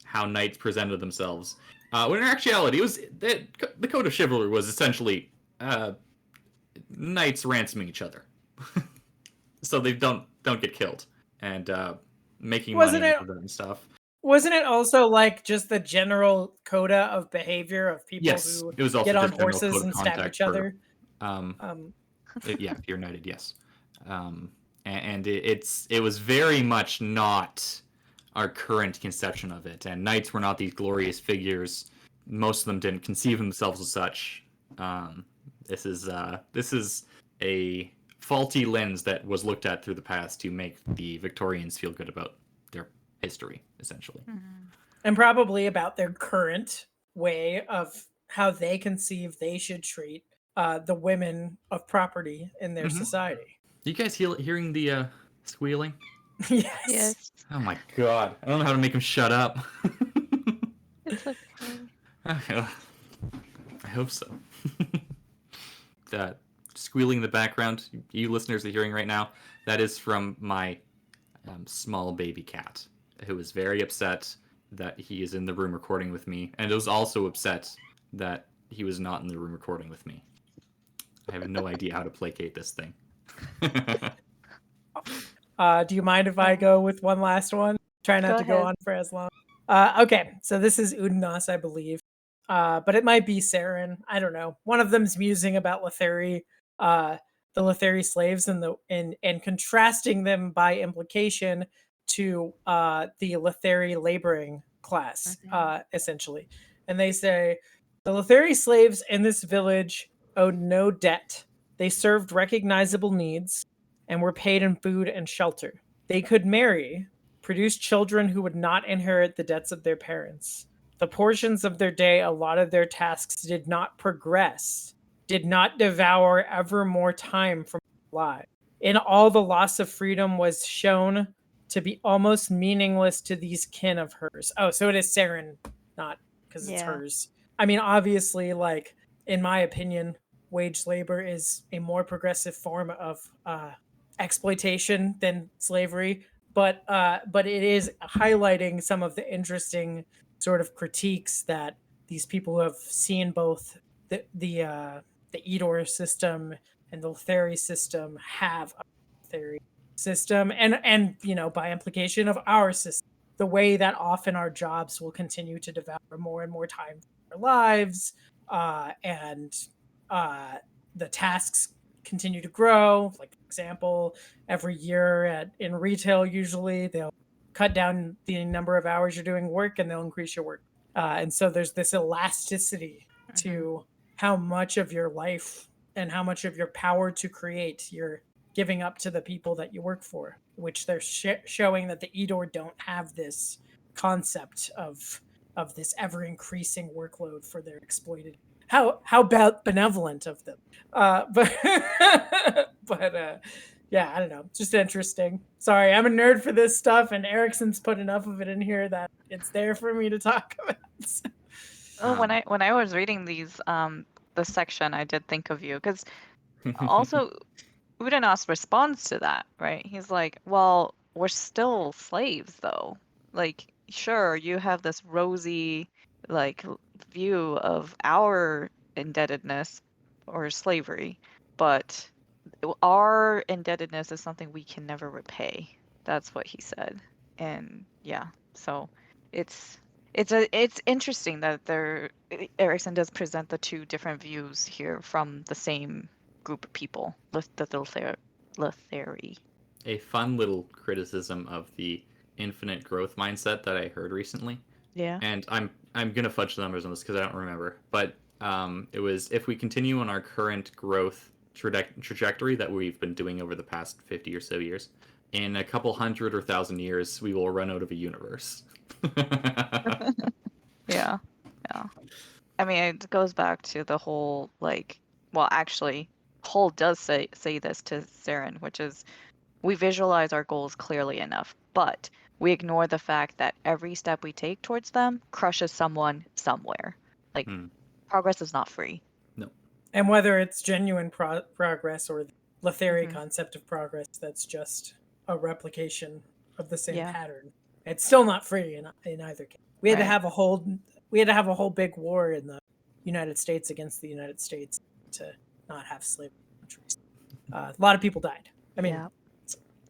how knights presented themselves. When in actuality, it was the code of chivalry was essentially knights ransoming each other. So they don't don't get killed, and making Wasn't money it off of it and stuff. Wasn't it also like just the general coda of behavior of people Yes, who it was also get on just general horses code of and stab contact each for other? um, Um, yeah, if you're knighted, yes. And it was very much not our current conception of it. And knights were not these glorious figures. Most of them didn't conceive themselves as such. This is a faulty lens that was looked at through the past to make the Victorians feel good about their history, essentially. and probably about their current way of how they conceive they should treat the women of property in their society. You guys hearing the squealing? Yes. Yes, Oh my god! I don't know how to make him shut up. it's okay. I hope so. That squealing in the background, you listeners are hearing right now, that is from my small baby cat, who is very upset that he is in the room recording with me, and was also upset that he was not in the room recording with me. I have no idea how to placate this thing. Do you mind if I go with one last one? Try not Go to go ahead. on for as long. Okay, so this is Udnas, I believe. But it might be Saren. I don't know. One of them's musing about Letheri, the Letheri slaves, and contrasting them by implication to the Letheri laboring class, essentially. And they say the Letheri slaves in this village owed no debt. They served recognizable needs and were paid in food and shelter. They could marry, produce children who would not inherit the debts of their parents. The portions of their day allotted their tasks did not progress, did not devour ever more time from life. In all, the loss of freedom was shown to be almost meaningless to these kin of hers. Oh, so it is Saren, not because it's Yeah. hers. I mean, obviously, like, in my opinion, wage labor is a more progressive form of exploitation than slavery, but it is highlighting some of the interesting sort of critiques that these people who have seen both the Edor system and the Letheri system have a Letheri system, and by implication of our system, the way that often our jobs will continue to devour more and more time from our lives, and the tasks continue to grow. Like, for example, every year in retail, usually they'll cut down the number of hours you're doing work and they'll increase your work. And so there's this elasticity to how much of your life and how much of your power to create you're giving up to the people that you work for, which they're showing that the Edor don't have this concept of this ever increasing workload for their exploited. How about benevolent of them? But yeah, I don't know. Just interesting. Sorry, I'm a nerd for this stuff, and Erickson's put enough of it in here that it's there for me to talk about. Oh, when I was reading this section, I did think of you because also Udanos responds to that, right? He's like, "Well, we're still slaves, though. Like, sure, you have this rosy, like, view of our indebtedness or slavery, but our indebtedness is something we can never repay." That's what he said. And yeah, so it's it's interesting that Erickson does present the two different views here from the same group of people, the Letheri. A fun little criticism of the infinite growth mindset that I heard recently, Yeah. and I'm gonna fudge the numbers on this because I don't remember, but it was if we continue on our current growth trajectory that we've been doing over the past 50 or so years, in a couple hundred or thousand years, we will run out of a universe. Yeah. Yeah. I mean, it goes back to the whole well, actually, Hull does say this to Saren, which is we visualize our goals clearly enough, but we ignore the fact that every step we take towards them crushes someone somewhere. Like, progress is not free. No. And whether it's genuine progress or the Letheri concept of progress that's just a replication of the same pattern, it's still not free in either case. We had to have a whole big war in the United States against the United States to not have slave countries. A lot of people died. I mean,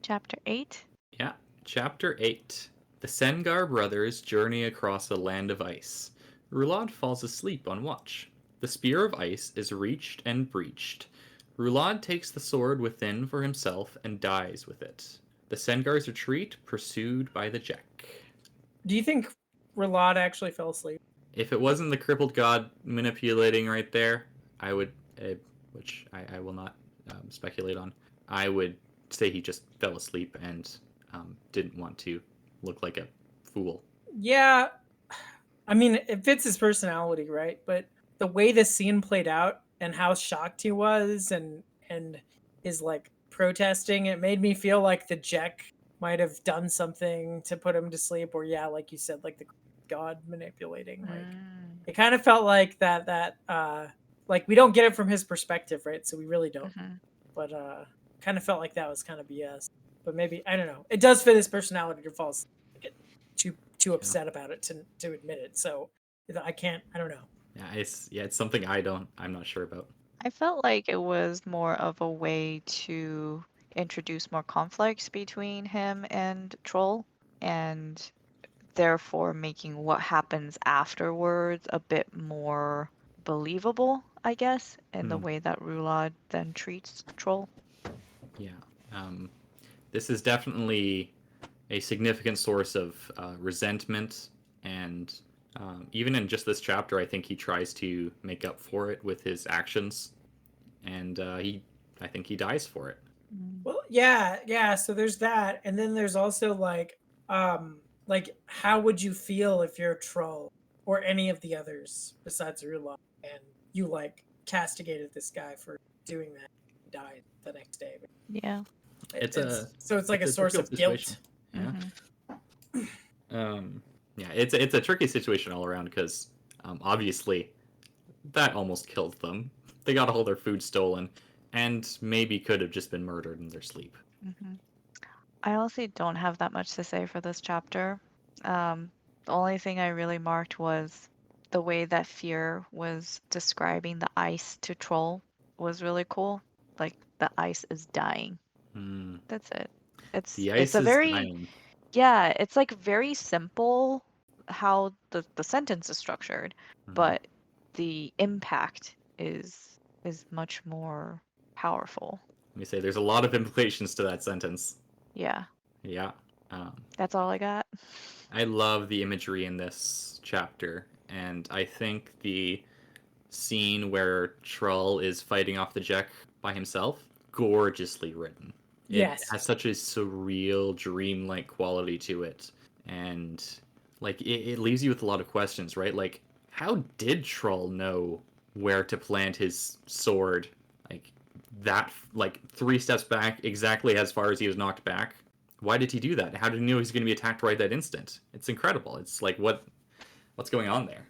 Chapter 8. Yeah, Chapter 8. The Sengar brothers journey across a land of ice. Rulad falls asleep on watch. The spear of ice is reached and breached. Rulad takes the sword within for himself and dies with it. The Sengars retreat, pursued by the Jek. Do you think Rulad actually fell asleep? If it wasn't the crippled god manipulating right there, I would, which I will not speculate on, I would say he just fell asleep and didn't want to look like a fool. Yeah, I mean, it fits his personality, right? But the way the scene played out and how shocked he was and his like protesting, it made me feel like the Jek might have done something to put him to sleep, or yeah, like you said, like the god manipulating. Like it kind of felt like that like we don't get it from his perspective, right? So we really don't. Mhm. But kind of felt like that was kind of BS. But maybe I don't know. It does fit his personality to fall asleep. Get too upset about it to admit it. So I can't. I don't know. Yeah, it's something I'm not sure about. I felt like it was more of a way to introduce more conflicts between him and Troll, and therefore making what happens afterwards a bit more believable, I guess, in the way that Rulad then treats Troll. Yeah. This is definitely a significant source of resentment, and even in just this chapter, I think he tries to make up for it with his actions, and I think he dies for it. Well, yeah. So there's that, and then there's also like how would you feel if you're a troll or any of the others besides Rulon, and you like castigated this guy for doing that, he died the next day. Yeah. It's like a source of guilt. Yeah. Mm-hmm. Yeah, it's a tricky situation all around because obviously that almost killed them. They got all their food stolen, and maybe could have just been murdered in their sleep. Mm-hmm. I honestly don't have that much to say for this chapter. The only thing I really marked was the way that Fear was describing the ice to Troll was really cool. Like the ice is dying. That's it. The It's ice a is very dying. yeah, it's like very simple how the sentence is structured, but the impact is much more powerful. Let me say, there's a lot of implications to that sentence. Yeah. Yeah. That's all I got. I love the imagery in this chapter, and I think the scene where Trull is fighting off the Jek by himself, gorgeously written. Yes. It has such a surreal, dreamlike quality to it, and like it leaves you with a lot of questions, right? Like, how did Trull know where to plant his sword? Like that, like 3 steps back, exactly as far as he was knocked back. Why did he do that? How did he know he's going to be attacked right that instant? It's incredible. It's like what's going on there?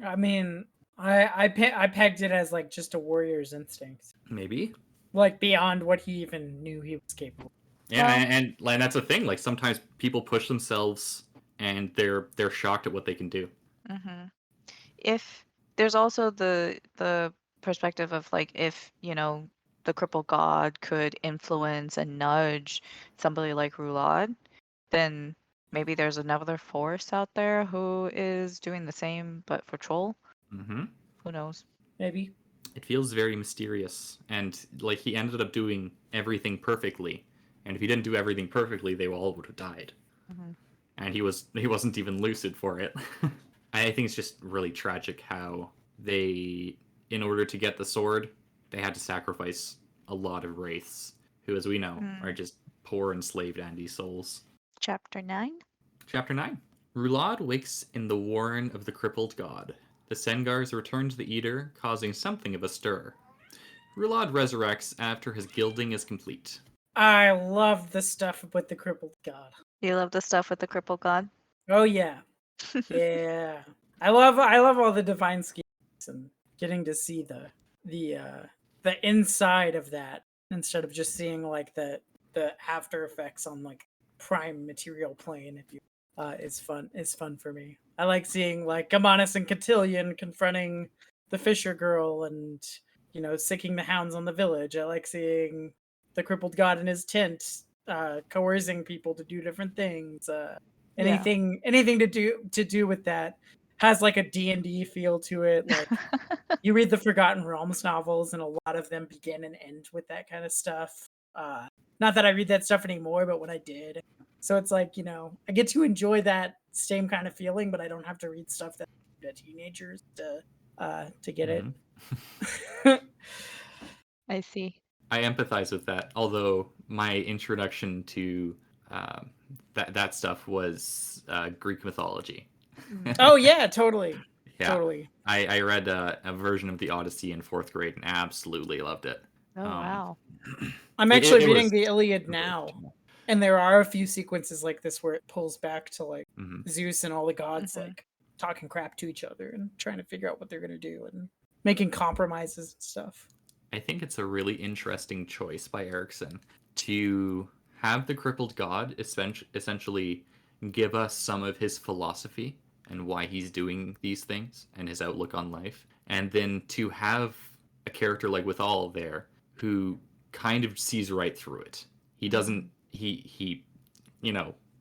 I mean, I pegged it as like just a warrior's instinct, Maybe. like beyond what he even knew he was capable. Yeah, and that's the thing. Like sometimes people push themselves, and they're shocked at what they can do. Mm-hmm. If there's also the perspective of like if the crippled god could influence and nudge somebody like Rulad, then maybe there's another force out there who is doing the same but for Troll. Who knows? Maybe. It feels very mysterious, and like he ended up doing everything perfectly. And if he didn't do everything perfectly, they all would have died. And he wasn't even lucid for it. I think it's just really tragic how they, in order to get the sword, they had to sacrifice a lot of wraiths, who, as we know, are just poor enslaved Andy souls. Chapter 9. Chapter 9. Rulad wakes in the warren of the crippled god. The Sengars return to the Eater, causing something of a stir. Rulad resurrects after his gilding is complete. I love the stuff with the crippled god. You love the stuff with the crippled god? Oh yeah. Yeah. I love all the divine schemes and getting to see the inside of that instead of just seeing like the after effects on like prime material plane, if you is fun for me. I like seeing like Gamanus and Cotillion confronting the Fisher girl and sicking the hounds on the village. I like seeing the crippled god in his tent coercing people to do different things. Yeah. Anything to do with that has like a D&D feel to it. Like you read the Forgotten Realms novels, and a lot of them begin and end with that kind of stuff. Not that I read that stuff anymore, but when I did, so it's like, I get to enjoy that same kind of feeling, but I don't have to read stuff that teenagers to get it. I see. I empathize with that. Although my introduction to that stuff was Greek mythology. Oh yeah, totally. Yeah. Totally. I read a version of the Odyssey in 4th grade and absolutely loved it. Oh wow. I'm actually it reading was the Iliad now, and there are a few sequences like this where it pulls back to like Zeus and all the gods like talking crap to each other and trying to figure out what they're gonna do and making compromises and stuff. I think it's a really interesting choice by Erickson to have the crippled god essentially give us some of his philosophy and why he's doing these things and his outlook on life, and then to have a character like Withal there who kind of sees right through it. He doesn't he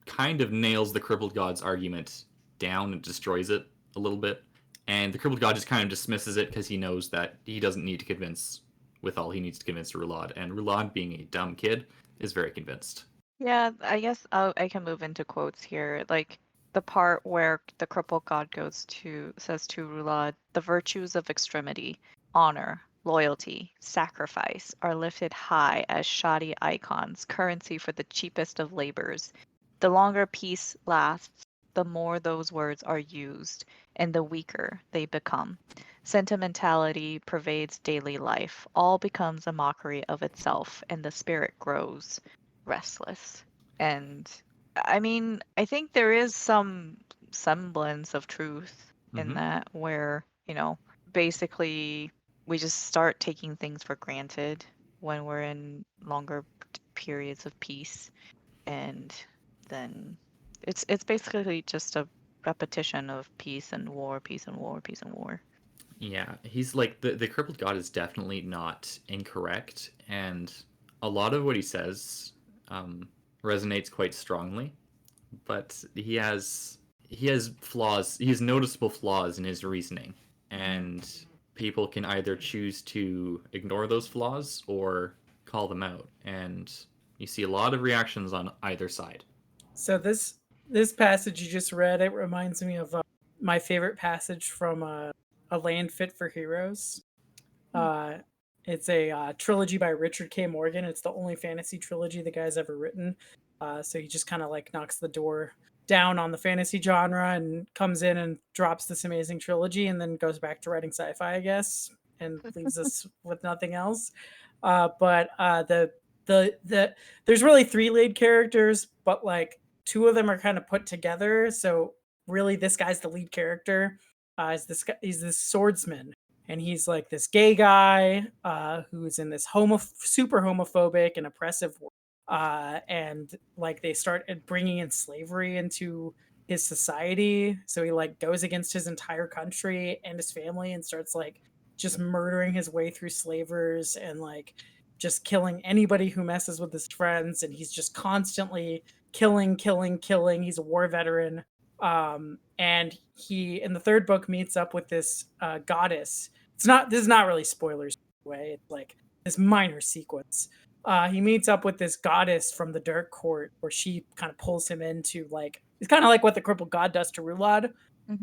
kind of nails the crippled god's argument down and destroys it a little bit, and the crippled god just kind of dismisses it because he knows that he doesn't need to convince Withal, he needs to convince Rulad, and Rulad, being a dumb kid, is very convinced. Yeah, I guess I can move into quotes here. Like the part where the crippled god says to Rulad, the virtues of extremity, honor, loyalty, sacrifice are lifted high as shoddy icons, currency for the cheapest of labors. The longer peace lasts, the more those words are used, and the weaker they become. Sentimentality pervades daily life. All becomes a mockery of itself, and the spirit grows restless. And I mean, I think there is some semblance of truth in that, where, basically we just start taking things for granted when we're in longer periods of peace, and then it's basically just a repetition of peace and war, peace and war, peace and war. Yeah, he's like the crippled god is definitely not incorrect, and a lot of what he says resonates quite strongly. But he has flaws. He has noticeable flaws in his reasoning, and people can either choose to ignore those flaws or call them out. And you see a lot of reactions on either side. So this passage you just read, it reminds me of my favorite passage from A Land Fit for Heroes. It's a trilogy by Richard K. Morgan. It's the only fantasy trilogy the guy's ever written. So he just kind of like knocks the door down on the fantasy genre and comes in and drops this amazing trilogy and then goes back to writing sci-fi, I guess, and leaves us with nothing else. But there's really 3 lead characters, but like 2 of them are kind of put together. So really, this guy's the lead character. He's this swordsman, and he's like this gay guy who's in this super homophobic and oppressive world. And like they start bringing in slavery into his society, so he like goes against his entire country and his family and starts like just murdering his way through slavers and like just killing anybody who messes with his friends, and he's just constantly killing. He's a war veteran. And he in the 3rd book meets up with this goddess. This is not really spoilers way. It's like this minor sequence. He meets up with this goddess from the Dark Court, where she kind of pulls him into like, it's kind of like what the crippled god does to Rulad.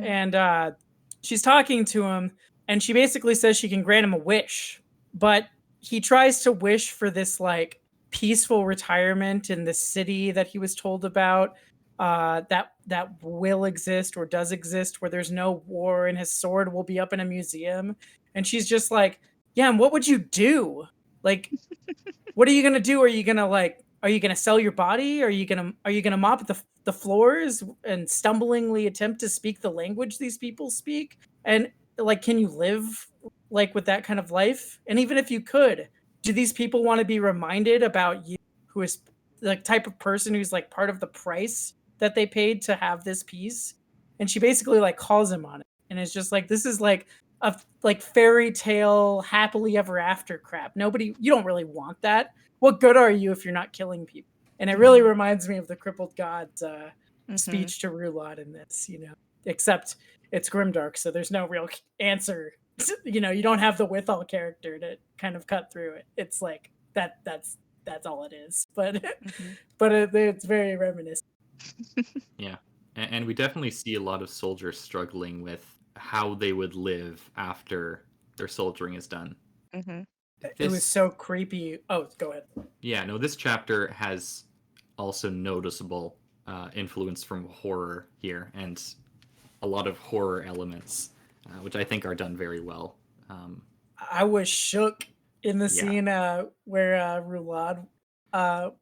And she's talking to him, and she basically says she can grant him a wish, but he tries to wish for this like peaceful retirement in the city that he was told about, that will exist or does exist, where there's no war, and his sword will be up in a museum. And she's just like, yeah, and what would you do? Like, what are you gonna do? Are you gonna sell your body? Are you gonna mop the floors and stumblingly attempt to speak the language these people speak? And like, can you live like with that kind of life? And even if you could, do these people want to be reminded about you, who is the type of person who's like part of the price that they paid to have this peace? And she basically like calls him on it, and it's just like, this is like a like fairy tale happily ever after crap. You don't really want that. What good are you if you're not killing people? And it really reminds me of the Crippled God's Mhm. speech to Rulad in this, except it's grimdark, so there's no real answer. You don't have the Withal character to kind of cut through it. It's like that's all it is. But Mhm. but it's very reminiscent. Yeah. And we definitely see a lot of soldiers struggling with how they would live after their soldiering is done. Mhm. It was so creepy. Oh, go ahead. Yeah, no, this chapter has also noticeable influence from horror here, and a lot of horror elements, which I think are done very well. I was shook in the Yeah. scene where Rulad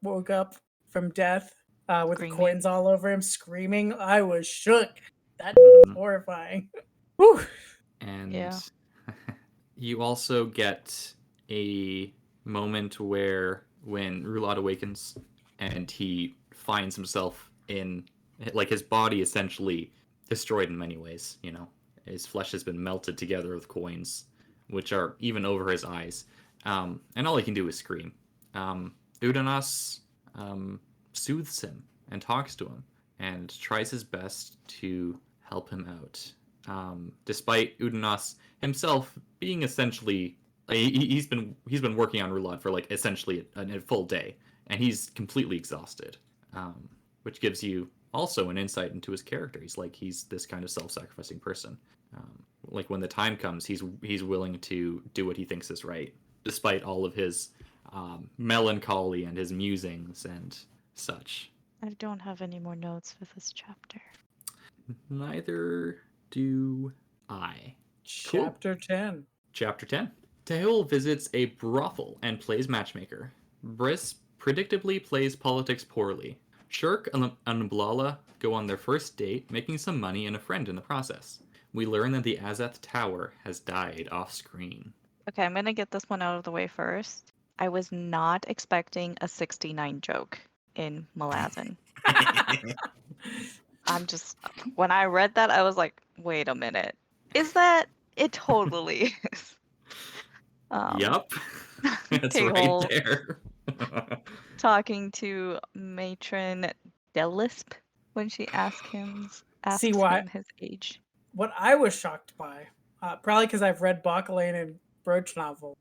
woke up from death with the Screaming. coins all over him, screaming. I was shook. That's Mhm. horrifying. Whew. And Yeah. you also get a moment where when Rulad awakens and he finds himself in, like, his body essentially destroyed in many ways, his flesh has been melted together with coins, which are even over his eyes, and all he can do is scream. Udanas soothes him and talks to him and tries his best to help him out, despite Udanas himself being essentially, he's been working on Rulad for like essentially a full day, and he's completely exhausted, which gives you also an insight into his character. He's this kind of self-sacrificing person. Like when the time comes, he's willing to do what he thinks is right, despite all of his melancholy and his musings and such. I don't have any more notes for this chapter. Neither do I. Chapter 10. Chapter 10. Tehul visits a brothel and plays matchmaker. Briss predictably plays politics poorly. Shirk and Blala go on their first date, making some money and a friend in the process. We learn that the Azeth Tower has died off screen. Okay, I'm gonna get this one out of the way first. I was not expecting a 69 joke in Malazan. When I read that, I was like, wait a minute. Is that? It totally is. Yup. It's Tehul right there. talking to Matron Delisp when she asks him his age. What I was shocked by, probably because I've read Bacalane and Broach novel,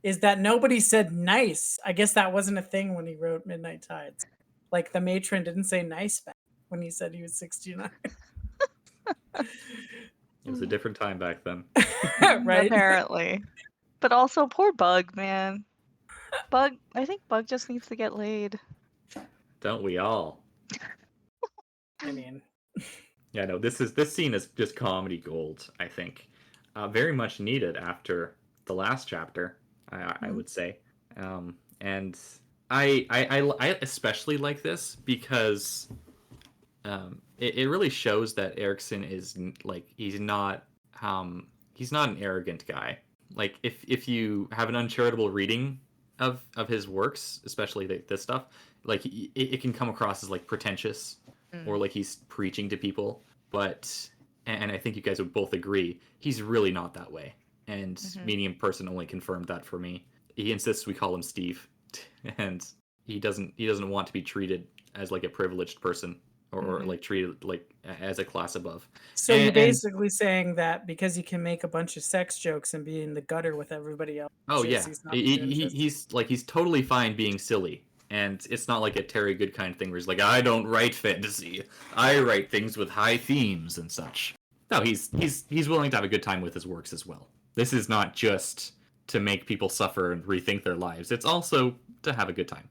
is that nobody said nice. I guess that wasn't a thing when he wrote Midnight Tides. Like the matron didn't say nice back when he said he was 69. It was a different time back then. Right? Apparently. But also, poor Bug, man. I think Bug just needs to get laid. Don't we all? I mean, yeah, no. This scene is just comedy gold. I think, very much needed after the last chapter. I would say, and I especially like this because it really shows that Erickson is like he's not an arrogant guy. Like if you have an uncharitable reading of his works, especially this stuff, like it can come across as like pretentious or like he's preaching to people. But and I think you guys would both agree he's really not that way. And meeting in person only confirmed that for me. He insists we call him Steve, and he doesn't want to be treated as like a privileged person or like treated like as a class above. So you're basically saying that because he can make a bunch of sex jokes and be in the gutter with everybody else. Oh yeah, he's totally fine being silly, and it's not like a Terry Goodkind thing where he's like, I don't write fantasy, I write things with high themes and such. No, he's willing to have a good time with his works as well. This is not just to make people suffer and rethink their lives. It's also to have a good time.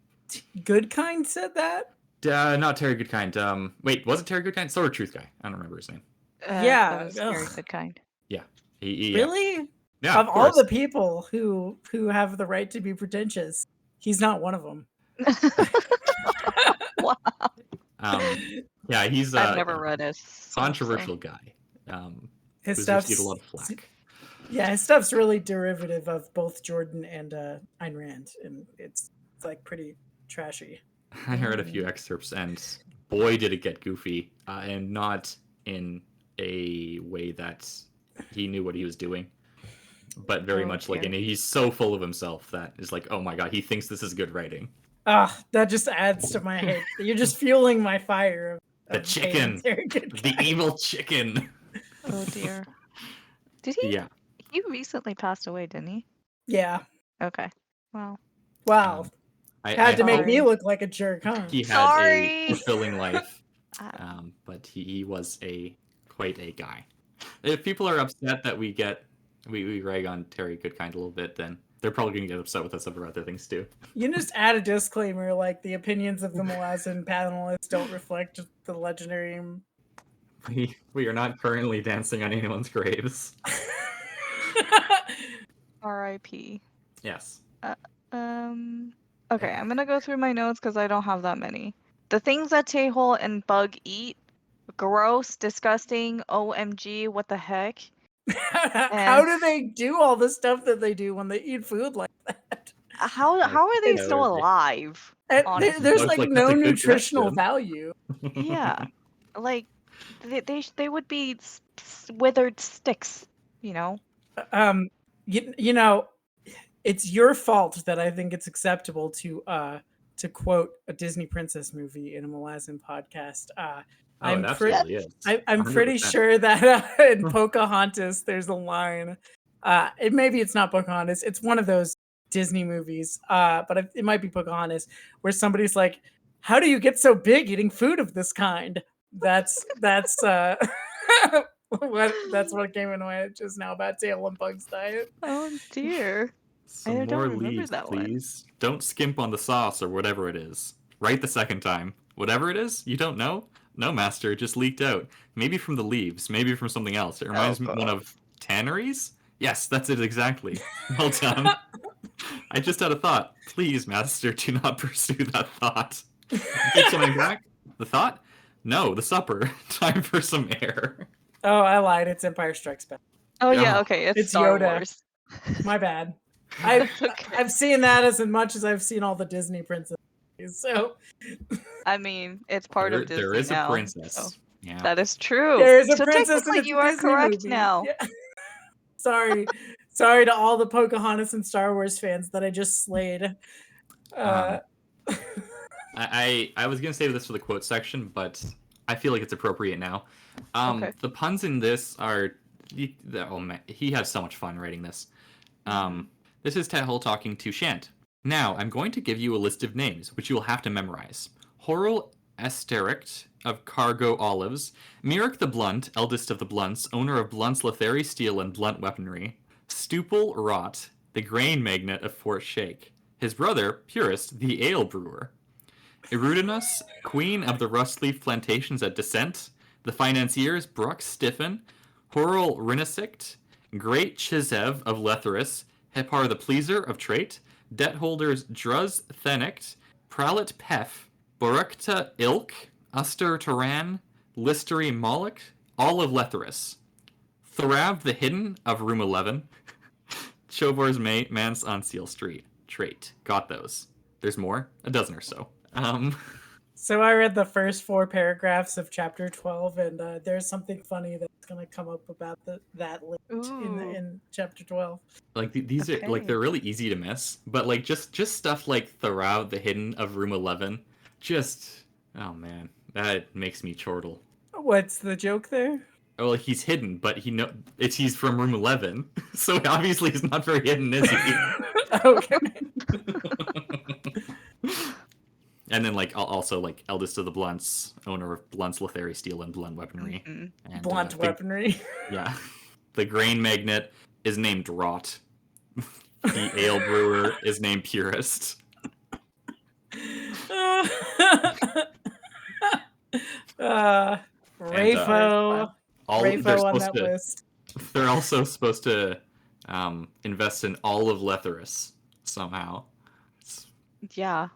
Goodkind said that? Not Terry Goodkind. Wait, was it Terry Goodkind? Sword of Truth guy. I don't remember his name. Yeah, that was Terry Goodkind. Yeah. He really? Yeah. Of all the people who have the right to be pretentious, he's not one of them. Wow. Yeah, he's I've never read it. Controversial guy. His stuff's a lot of flack. Yeah, his stuff's really derivative of both Jordan and Ayn Rand, and it's like pretty trashy. I heard a few excerpts, and boy, did it get goofy, and not in a way that he knew what he was doing, but very much like, and he's so full of himself that is like, oh my god, he thinks this is good writing. That just adds to my hate. You're just fueling my fire. The Of chicken. hating good The guy. evil chicken. Oh dear. Did he? Yeah. He recently passed away, didn't he? Yeah. Okay. Well. Wow. I Had to make me Sorry. look like a jerk, huh? He had Sorry. a fulfilling life, Uh, but he was quite a guy. If people are upset that we rag on Terry Goodkind a little bit, then they're probably going to get upset with us over other things too. You can just add a disclaimer like the opinions of the Malazan panelists don't reflect the legendary. We are not currently dancing on anyone's graves. R.I.P. Yes. Okay, I'm gonna go through my notes because I don't have that many. The things that Taehol and Bug eat, gross, disgusting, OMG, what the heck? How do they do all the stuff that they do when they eat food like that? How are they Yeah, still right. alive? And Honestly. there's Looks like like no that's a good nutritional question. value. Yeah, like they would be withered sticks, you know. You know, it's your fault that I think it's acceptable to quote a Disney princess movie in a Malazan podcast. I'm it absolutely is. I'm pretty 100%. sure that in Pocahontas there's a line. Maybe it's not Pocahontas. It's one of those Disney movies. But it might be Pocahontas, where somebody's like, "How do you get so big eating food of this kind?" That's that's what came into my head just now about Tail and Bug's diet. Oh dear. Some I don't more remember leaves, that one. please. Don't skimp on the sauce or whatever it is. Right the second time. Whatever it is, you don't know? No, master, it just leaked out. Maybe from the leaves, maybe from something else. It reminds me one of tanneries? Yes, that's it exactly. Well done. I just had a thought. Please, master, do not pursue that thought. Keep coming back. The thought? No, the supper. Time for some air. Oh, I lied. It's Empire Strikes Back. Oh yeah, Yeah. okay, it's It's Star Yoda. Wars. My bad. That's okay. I've seen that as much as I've seen all the Disney princess movies. So I mean, it's part of Disney There is now. a princess. So Yeah. that is true. there is a So princess and technically it's you a are Disney correct movie. now. Yeah. Sorry to all the Pocahontas and Star Wars fans that I just slayed. I was gonna save this for the quote section, but I feel like it's appropriate now. Okay. The puns in this are, oh man, he has so much fun writing this. This is Tehol talking to Shant. Now, I'm going to give you a list of names, which you will have to memorize. Horrell Esterict of Cargo Olives, Mirik the Blunt, eldest of the Blunts, owner of Blunt's Letheri Steel and Blunt Weaponry, Stupel Rot, the grain magnate of Fort Shake, his brother, Purist, the ale brewer, Erudinus, queen of the Rustleaf plantations at Descent, the financiers Bruck Stiffen, Horrell Rinisict, Great Chizev of Letherus, Hepar the Pleaser of Trait, debt holders Druz Thenict, Pralit Pef, Borukta Ilk, Uster Turan, Listery Moloch, all of Letherus, Thorav the Hidden of Room 11, Chovar's Manse on Seal Street. Trait. Got those. There's more. A dozen or so. So I read the first 4 paragraphs of chapter 12, and there's something funny that's going to come up about that list in chapter 12. Like these are like they're really easy to miss, but like just stuff like Thorav the Hidden of Room 11, just oh man, that makes me chortle. What's the joke there? Oh, well, he's hidden, but he's from Room 11, so obviously he's not very hidden, is he? Okay. And then, like, also, like, eldest of the Blunts, owner of Blunt's Letheri Steel and Blunt Weaponry. Mhm. And, Blunt weaponry. Yeah. The grain magnate is named Rot. The ale brewer is named Purist. Rafo. Rafo on that list. They're also supposed to invest in all of Letherus somehow. Yeah.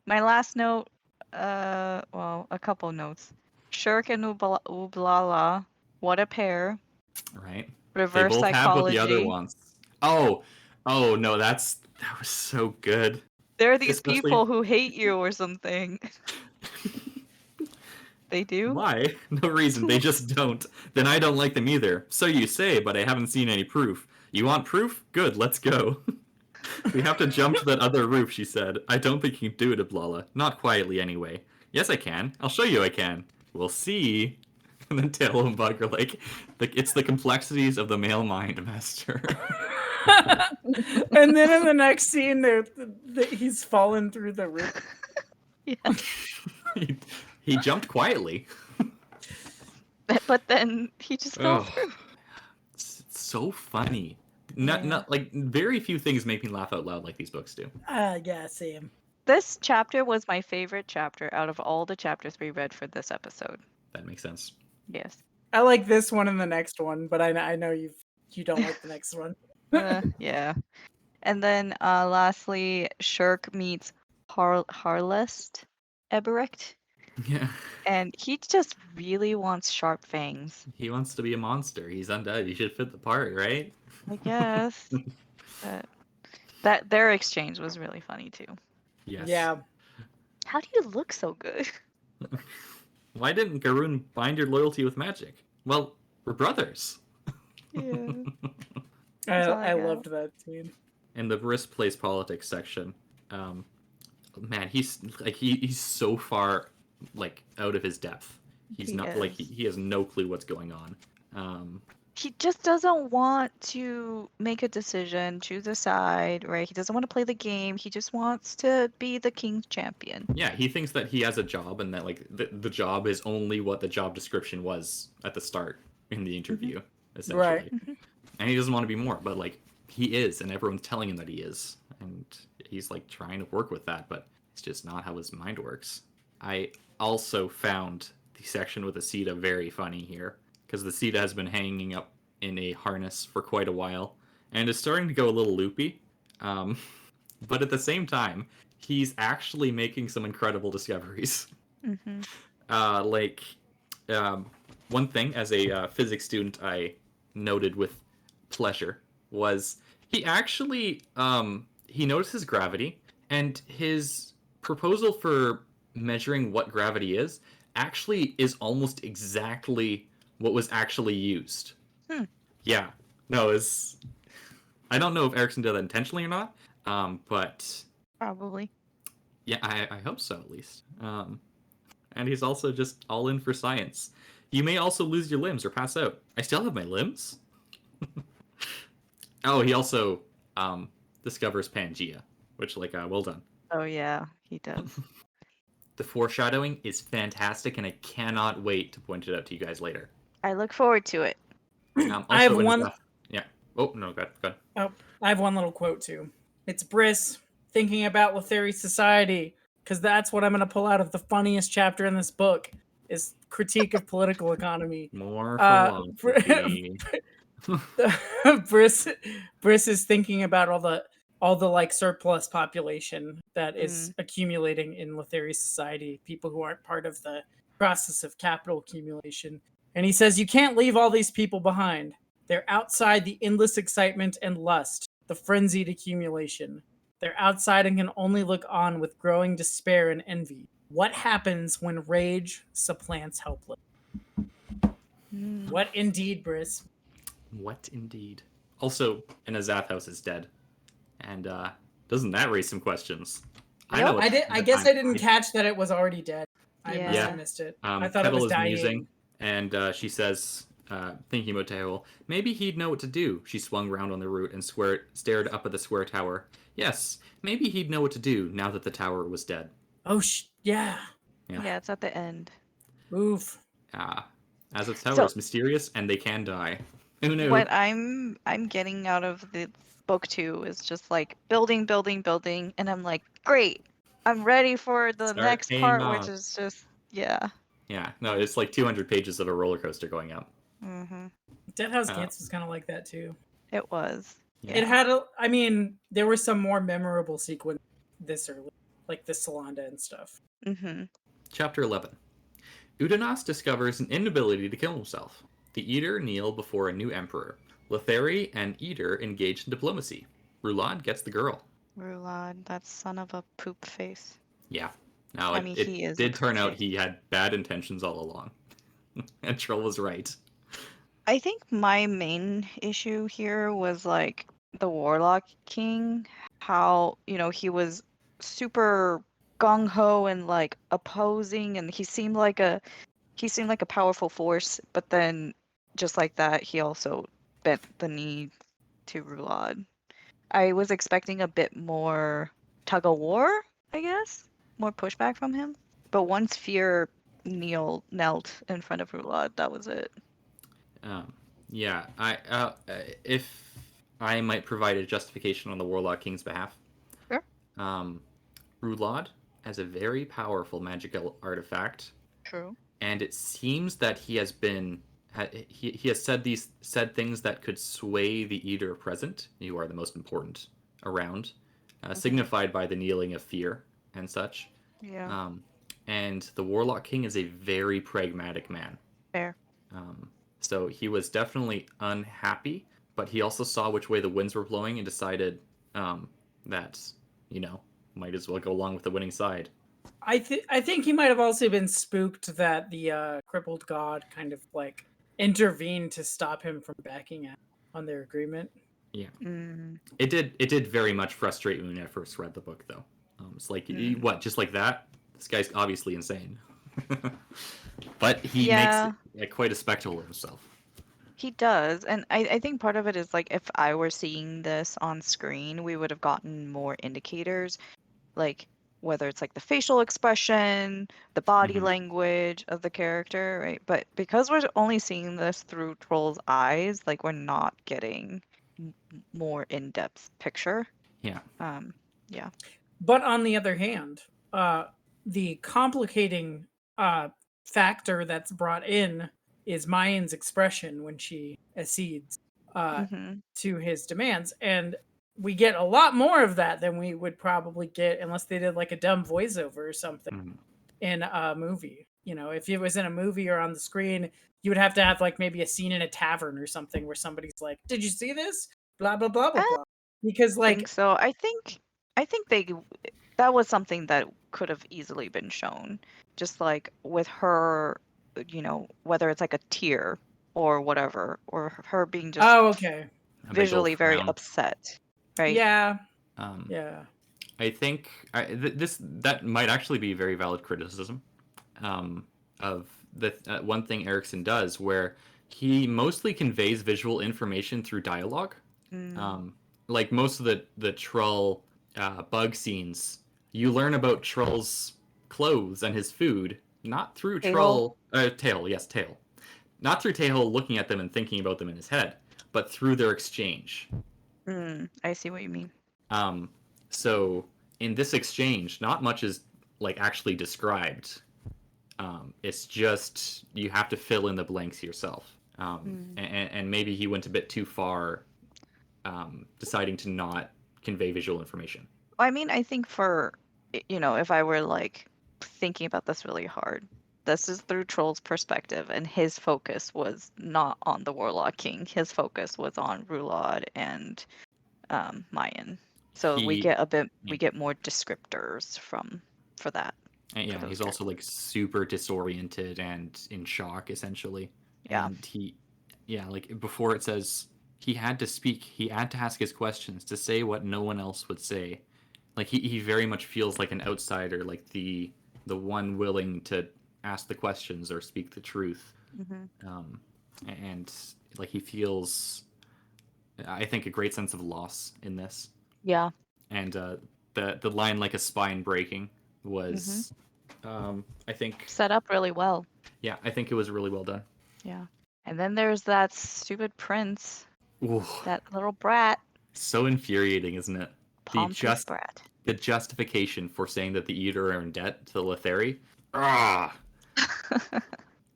My last note, well, a couple notes. Shirk and Ublala, what a pair. Right. Reverse they both psychology. have what the other wants. Oh no, that was so good. There are these people who hate you or something. They do? Why? No reason. They just don't. Then I don't like them either. So you say, but I haven't seen any proof. You want proof? Good, let's go. We have to jump to that other roof, she said. I don't think you can do it, Ablala. Not quietly, anyway. Yes, I can. I'll show you I can. We'll see. And then Tail and Bug are like, it's the complexities of the male mind, Master. And then in the next scene, he's fallen through the roof. Yeah. he jumped quietly. But then he just fell through. It's so funny. Not like very few things make me laugh out loud like these books do. Yeah, same. This chapter was my favorite chapter out of all the chapters we read for this episode. That makes sense. Yes. I like this one and the next one, but I know you don't like the next one. Yeah. And then lastly, Shirk meets Harlest Eberict. Yeah. And he just really wants sharp fangs. He wants to be a monster. He's undead. He should fit the part, right? I guess. But that their exchange was really funny too. Yes. Yeah. How do you look so good? Why didn't Garoon bind your loyalty with magic? Well, we're brothers. Yeah. I loved that scene. In the Briss Plays Politics section, man, he's so far like out of his depth. He has no clue what's going on. He just doesn't want to make a decision, choose a side, right? He doesn't want to play the game. He just wants to be the king's champion. Yeah, he thinks that he has a job and that like the job is only what the job description was at the start in the interview, essentially. Right. And he doesn't want to be more, but like he is, and everyone's telling him that he is, and he's like trying to work with that, but it's just not how his mind works. I also found the section with Asita very funny here, because the Asita has been hanging up in a harness for quite a while, and is starting to go a little loopy. But at the same time, he's actually making some incredible discoveries. Mm-hmm. One thing as a physics student I noted with pleasure was he actually he notices gravity, and his proposal for measuring what gravity is actually is almost exactly what was actually used. Yeah. No, I don't know if Erickson did that intentionally or not, but Probably. yeah, I hope so at least. And he's also just all in for science. You may also lose your limbs or pass out. I still have my limbs? Oh, he also discovers Pangea, which, like, well done. Oh, yeah, he does. The foreshadowing is fantastic, and I cannot wait to point it out to you guys later. I look forward to it. I have one. Yeah. Oh, no, go ahead. Oh, I have one little quote too. It's Briss thinking about Letheri's society, because that's what I'm going to pull out of the funniest chapter in this book, is critique of political economy. More philosophy. Briss is thinking about all the like surplus population that is accumulating in Letheri's society, people who aren't part of the process of capital accumulation. And he says, you can't leave all these people behind. They're outside the endless excitement and lust, the frenzied accumulation. They're outside and can only look on with growing despair and envy. What happens when rage supplants helpless? What indeed, Briss? What indeed? Also, an Azath house is dead. And doesn't that raise some questions? I guess I didn't catch that it was already dead. I must have missed it. I thought it was dying. musing, and she says, thinking about Tehuel, maybe he'd know what to do. She swung round on the root and stared up at the square tower. Yes, maybe he'd know what to do now that the tower was dead. Oh, yeah. Yeah, it's at the end. Oof. As its tower is mysterious, and they can die. Who knew? What I'm getting out of the book 2 is just like building, and I'm like, great, I'm ready for the next part, which is just Yeah, no, it's like 200 pages of a roller coaster going up. Mm-hmm. Dead House Gates was kind of like that too. It was. Yeah. It had there were some more memorable sequences this early, like the Solanda and stuff. Mm-hmm. Chapter 11. Udanas discovers an inability to kill himself. The Eater kneel before a new emperor. Letheri and Eater engage in diplomacy. Rulad gets the girl. Rulad, that son of a poop face. Yeah. Now, he is did turn out he had bad intentions all along. And Troll was right. I think my main issue here was like the Warlock King how, he was super gung ho and like opposing, and he seemed like a powerful force, but then just like that, he also bent the knee to Rulad. I was expecting a bit more tug of war, I guess, more pushback from him. But once Fear knelt in front of Rulad, that was it. Yeah, if I might provide a justification on the Warlock King's behalf. Sure. Rulad has a very powerful magical artifact. True. And it seems that he has been he has said things that could sway the Eater present. You are the most important around, signified by the kneeling of Fear and such. Yeah. And the Warlock King is a very pragmatic man. Fair. So he was definitely unhappy, but he also saw which way the winds were blowing and decided that, might as well go along with the winning side. I think he might have also been spooked that the crippled god kind of like intervened to stop him from backing out on their agreement. Yeah. It did very much frustrate me when I first read the book, though. It's like, what, just like that? This guy's obviously insane. But he makes quite a spectacle of himself. He does, and I think part of it is like if I were seeing this on screen, we would have gotten more indicators, like whether it's like the facial expression, the body language of the character, right? But because we're only seeing this through Troll's eyes, like we're not getting more in-depth picture. Yeah. Yeah. But on the other hand, the complicating factor that's brought in is Mayan's expression when she accedes to his demands. And we get a lot more of that than we would probably get unless they did like a dumb voiceover or something in a movie. If it was in a movie or on the screen, you would have to have like maybe a scene in a tavern or something where somebody's like, "Did you see this? Blah blah blah blah blah." Because I think so. I think that was something that could have easily been shown, just like with her, whether it's like a tear or whatever, or her being just visually very upset, right? Yeah. Yeah. I think that might actually be very valid criticism of the one thing Erikson does, where he mostly conveys visual information through dialogue. Like most of the Trull bug scenes, you learn about Trull's clothes and his food, not through Tail, not through Tail looking at them and thinking about them in his head, but through their exchange. I see what you mean. So in this exchange, not much is like actually described. It's just you have to fill in the blanks yourself. And maybe he went a bit too far, deciding to not convey visual information. I mean, I think for, if I were like thinking about this really hard, this is through Troll's perspective, and his focus was not on the Warlock King. His focus was on Rulad and Mayan. So we get more descriptors for that. And yeah, he's also like super disoriented and in shock, essentially. Yeah. And like before it says he had to speak, he had to ask his questions to say what no one else would say. Like he very much feels like an outsider, like the one willing to ask the questions or speak the truth. And like he feels, I think, a great sense of loss in this. Yeah. And the line "like a spine breaking" was, I think, set up really well. Yeah, I think it was really well done. Yeah. And then there's that stupid prince. Ooh. That little brat. So infuriating, isn't it? Pompous brat. The justification for saying that the Eater are in debt to the Letheri.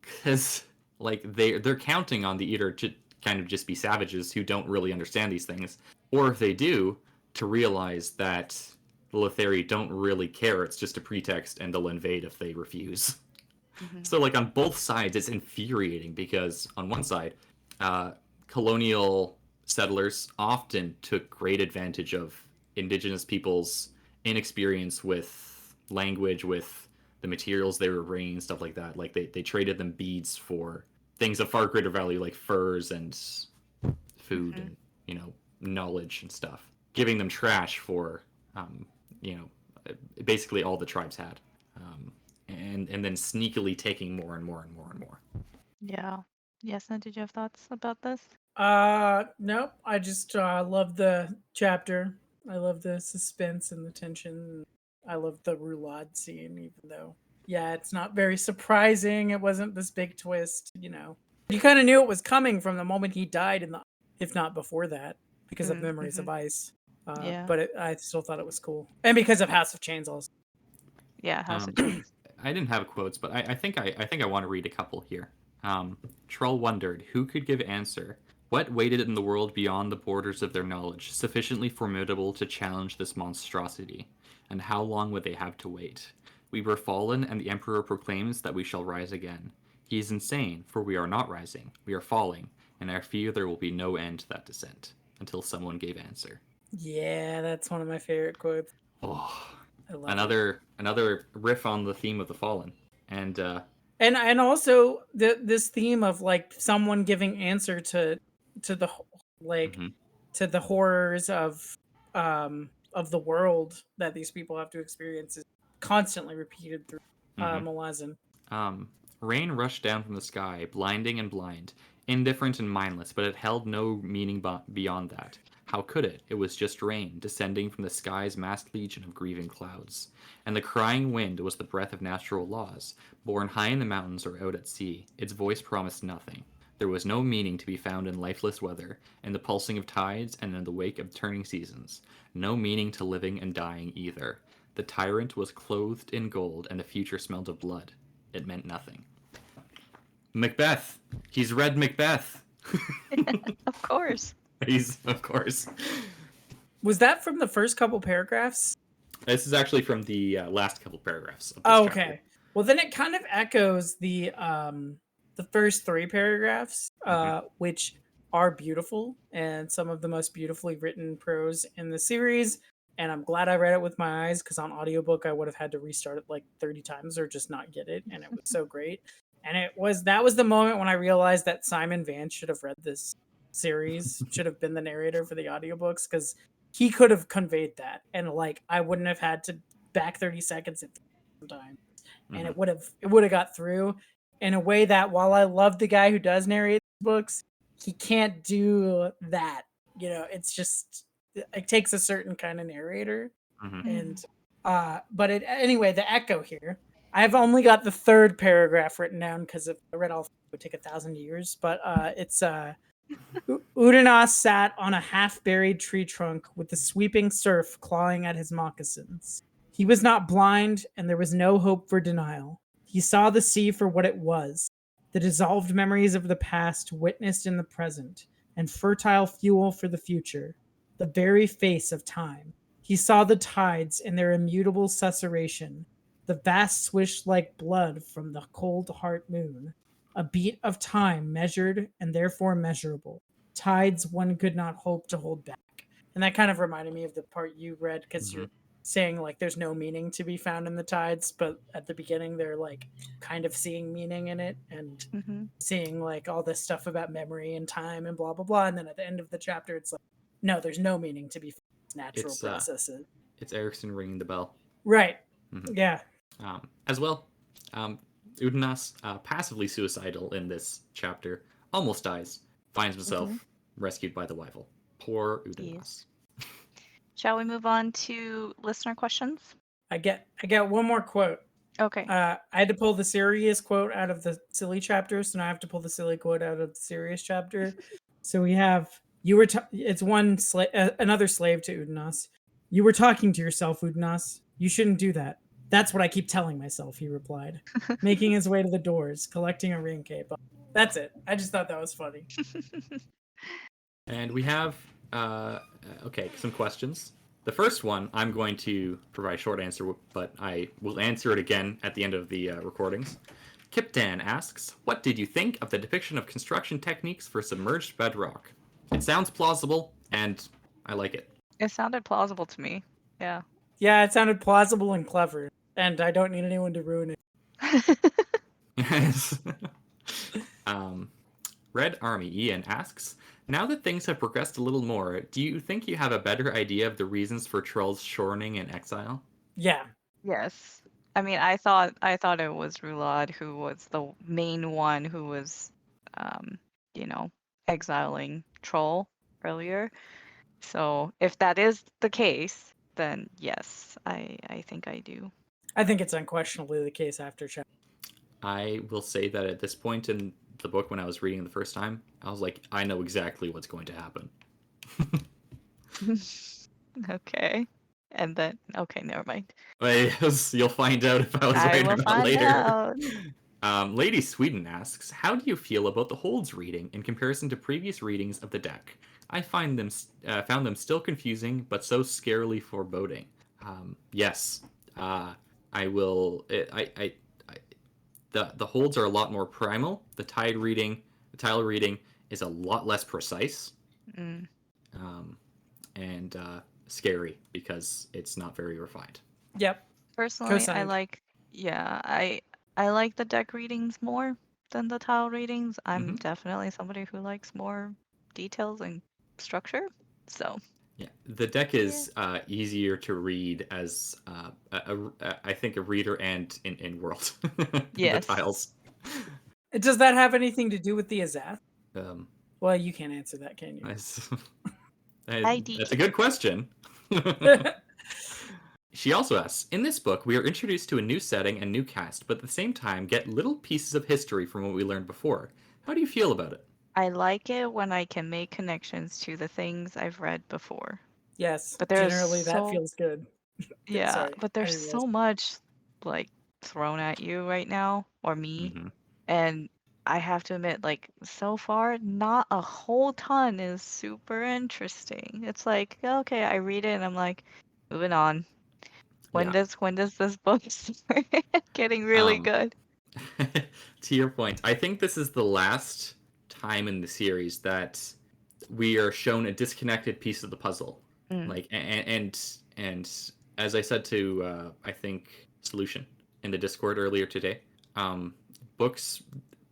Because like they're counting on the Eater to kind of just be savages who don't really understand these things, or if they do, to realize that the Letheri don't really care. It's just a pretext, and they'll invade if they refuse. So like on both sides, it's infuriating because on one side, colonial settlers often took great advantage of indigenous people's inexperience with language, with the materials they were bringing, stuff like that. Like they traded them beads for things of far greater value, like furs and food and knowledge and stuff. giving them trash for, you know, basically all the tribes had, and then sneakily taking more and more and more and more. Yeah. Yasna, did you have thoughts about this? Nope. I just love the chapter. I love the suspense and the tension. I love the roulade scene, even though, yeah, it's not very surprising. It wasn't this big twist, you know. You kind of knew it was coming from the moment he died, if not before that, because of Memories of Ice. Yeah. But I still thought it was cool, and because of House of Chains also. Yeah, House of Chains. I didn't have quotes, but I think I want to read a couple here. Troll wondered who could give answer. What waited in the world beyond the borders of their knowledge, sufficiently formidable to challenge this monstrosity? And how long would they have to wait? We were fallen, and the Emperor proclaims that we shall rise again. He is insane, for we are not rising, we are falling, and I fear there will be no end to that descent, until someone gave answer. Yeah, that's one of my favorite quotes. Oh, I love another riff on the theme of the fallen, and also this theme of like someone giving answer to the like to the horrors of the world that these people have to experience is constantly repeated through Malazan. Rain rushed down from the sky, blinding and blind, indifferent and mindless, but it held no meaning beyond that. How could it? It was just rain, descending from the sky's massed legion of grieving clouds. And the crying wind was the breath of natural laws, born high in the mountains or out at sea. Its voice promised nothing. There was no meaning to be found in lifeless weather, in the pulsing of tides, and in the wake of turning seasons. No meaning to living and dying either. The tyrant was clothed in gold, and the future smelled of blood. It meant nothing. Macbeth! He's read Macbeth! Of course. Of course. Was that from the first couple paragraphs? This is actually from the last couple paragraphs. Of this okay. chapter. Well, then it kind of echoes the first 3 paragraphs, which are beautiful and some of the most beautifully written prose in the series. And I'm glad I read it with my eyes, because on audiobook I would have had to restart it like 30 times or just not get it. And it was so great. And that was the moment when I realized that Simon Vance should have read this series, should have been the narrator for the audiobooks, because he could have conveyed that, and like I wouldn't have had to back 30 seconds at time, and it would have got through in a way that, while I love the guy who does narrate books, he can't do that. You know, it's just, it takes a certain kind of narrator. And but anyway, the echo here, I've only got the 3rd paragraph written down, because if I read all, it would take 1,000 years. But it's Udanas sat on a half-buried tree trunk with the sweeping surf clawing at his moccasins. He was not blind, and there was no hope for denial. He saw the sea for what it was, the dissolved memories of the past witnessed in the present, and fertile fuel for the future, the very face of time. He saw the tides in their immutable susurration, the vast swish like blood from the cold heart moon, a beat of time measured and therefore measurable, tides one could not hope to hold back. And that kind of reminded me of the part you read, because you're saying like there's no meaning to be found in the tides, but at the beginning they're like kind of seeing meaning in it, and seeing like all this stuff about memory and time and blah blah blah. And then at the end of the chapter it's like, no, there's no meaning to be found. It's natural processes. It's Erickson ringing the bell. Right. Yeah. As well, Udanas, passively suicidal in this chapter, almost dies, finds himself rescued by the Wyvil. Poor Udanas. Shall we move on to listener questions? I get one more quote. Okay. I had to pull the serious quote out of the silly chapter, so now I have to pull the silly quote out of the serious chapter. So we have, it's another slave to Udanas. You were talking to yourself, Udanas. You shouldn't do that. That's what I keep telling myself, he replied, making his way to the doors, collecting a ring cape. That's it. I just thought that was funny. And we have, some questions. The first one, I'm going to provide a short answer, but I will answer it again at the end of the recordings. Kiptan asks, what did you think of the depiction of construction techniques for submerged bedrock? It sounds plausible, and I like it. It sounded plausible to me. Yeah. Yeah, it sounded plausible and clever, and I don't need anyone to ruin it. Yes. Red Army Ian asks, now that things have progressed a little more, do you think you have a better idea of the reasons for Troll's shortening and exile? Yeah. Yes. I mean, I thought it was Rulad who was the main one who was, you know, exiling Troll earlier. So if that is the case, then yes, I think I do. I think it's unquestionably the case after Chapter. I will say that at this point in the book, when I was reading the first time, I was like, I know exactly what's going to happen. Okay. And then, okay, never mind. You'll find out if I was I right or will not find later. out. Lady Sweden asks, how do you feel about the holds reading in comparison to previous readings of the deck? I found them still confusing, but so scarily foreboding. Yes, I will. The holds are a lot more primal. The tile reading is a lot less precise, Mm. and scary because it's not very refined. Yep. Personally, I Co-signed. like, yeah, I like the deck readings more than the tile readings. I'm Mhm. definitely somebody who likes more details and structure. So, Yeah, the deck is easier to read as I think a reader and in world than the yes. tiles. Does that have anything to do with the Azath? Um, Well, you can't answer that, can you? that's, ID. that's a good question. She also asks, in this book, we are introduced to a new setting and new cast, but at the same time get little pieces of history from what we learned before. How do you feel about it? I like it when I can make connections to the things I've read before. Yes. But there's Generally, that feels good. yeah, Sorry. but I there's didn't realize. so much like thrown at you right now, or me, Mm-hmm. and I have to admit, like so far, not a whole ton is super interesting. It's like, okay, I read it and I'm like, moving on. Yeah. When does this book start getting really Um, good? to your point, I think this is the last time in the series that we are shown a disconnected piece of the puzzle. Mm. Like and as I said to I think Solution in the Discord earlier today, books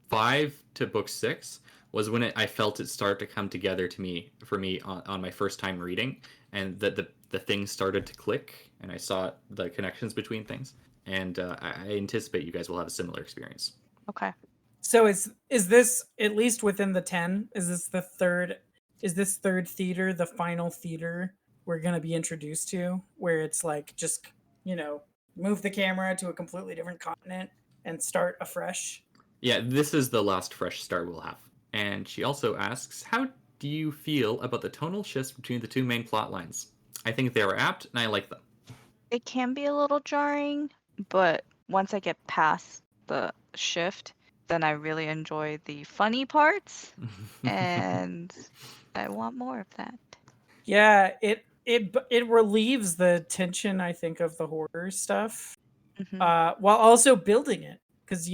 5 to book 6 was when I felt it start to come together to me for me on my first time reading, and the things started to click, and I saw the connections between things, and I anticipate you guys will have a similar experience. Okay. So is this, at least within the 10? Is this the third? Is this third theater the final theater we're gonna be introduced to, where it's like just move the camera to a completely different continent and start afresh? Yeah, this is the last fresh start we'll have. And she also asks, how do you feel about the tonal shifts between the two main plot lines? I think they are apt, and I like them. It can be a little jarring, but once I get past the shift, then I really enjoy the funny parts, and I want more of that. Yeah, it relieves the tension, I think, of the horror stuff, Mhm. while also building it. Because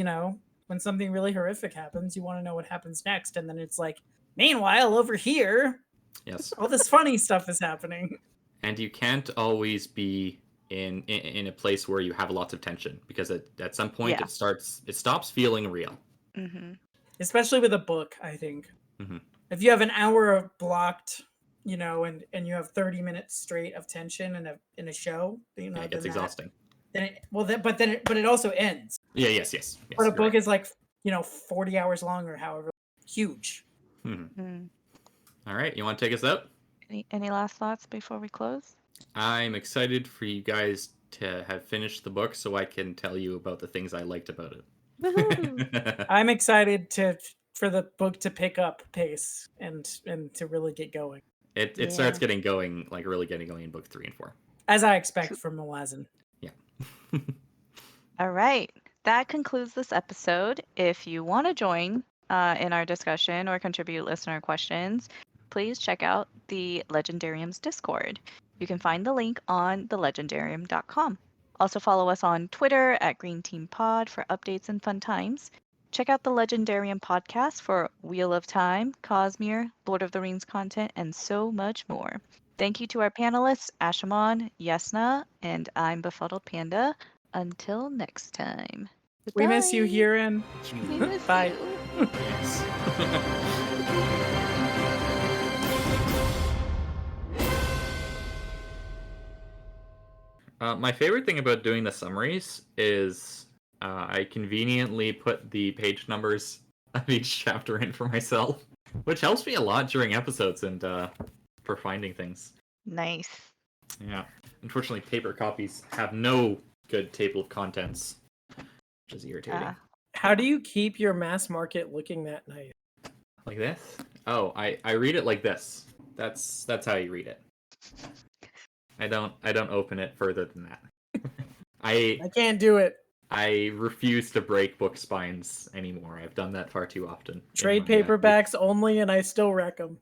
when something really horrific happens, you want to know what happens next, and then it's like, meanwhile, over here, Yes. all this funny stuff is happening. And you can't always be in a place where you have lots of tension, because at some point Yeah. it stops feeling real. Mhm. Especially with a book, I think. Mhm. If you have an hour of blocked, and you have 30 minutes straight of tension in a show, Yeah, it gets then exhausting. but it also ends. Yeah, yes. But a You're book right. is like 40 hours long or however. Huge. Mhm. Mm. All right, you want to take us out? Any last thoughts before we close? I'm excited for you guys to have finished the book so I can tell you about the things I liked about Woohoo! it. I'm excited for the book to pick up pace and to really get going, It Yeah. starts getting going, like really getting going in book 3 and 4. as I expect Cool. from Malazan. Yeah. All right. That concludes this episode. If you want to join in our discussion or contribute listener questions, please check out the Legendarium's Discord. You can find the link on thelegendarium.com. Also follow us on Twitter at Green Team Pod for updates and fun times. Check out the Legendarium podcast for Wheel of Time, Cosmere, Lord of the Rings content, and so much more. Thank you to our panelists, Ashaman, Yesna, and I'm Befuddled Panda. Until next time. We miss you, Goodbye. Hurin. We miss Bye. you. Yes. My favorite thing about doing the summaries is I conveniently put the page numbers of each chapter in for myself, which helps me a lot during episodes and for finding things. Nice. Yeah. Unfortunately, paper copies have no good table of contents, which is irritating. How do you keep your mass market looking that nice? Like this? Oh, I read it like this. That's how you read it. I don't open it further than that. I can't do it. I refuse to break book spines anymore. I've done that far too often. Trade paperbacks only, and I still wreck them.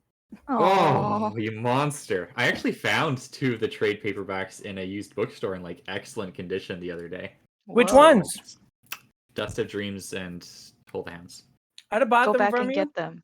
Oh, you monster. I actually found 2 of the trade paperbacks in a used bookstore in like excellent condition the other day. Which ones? Dust of Dreams and Hold Hands. I'd have bought Go them back from and you. get them.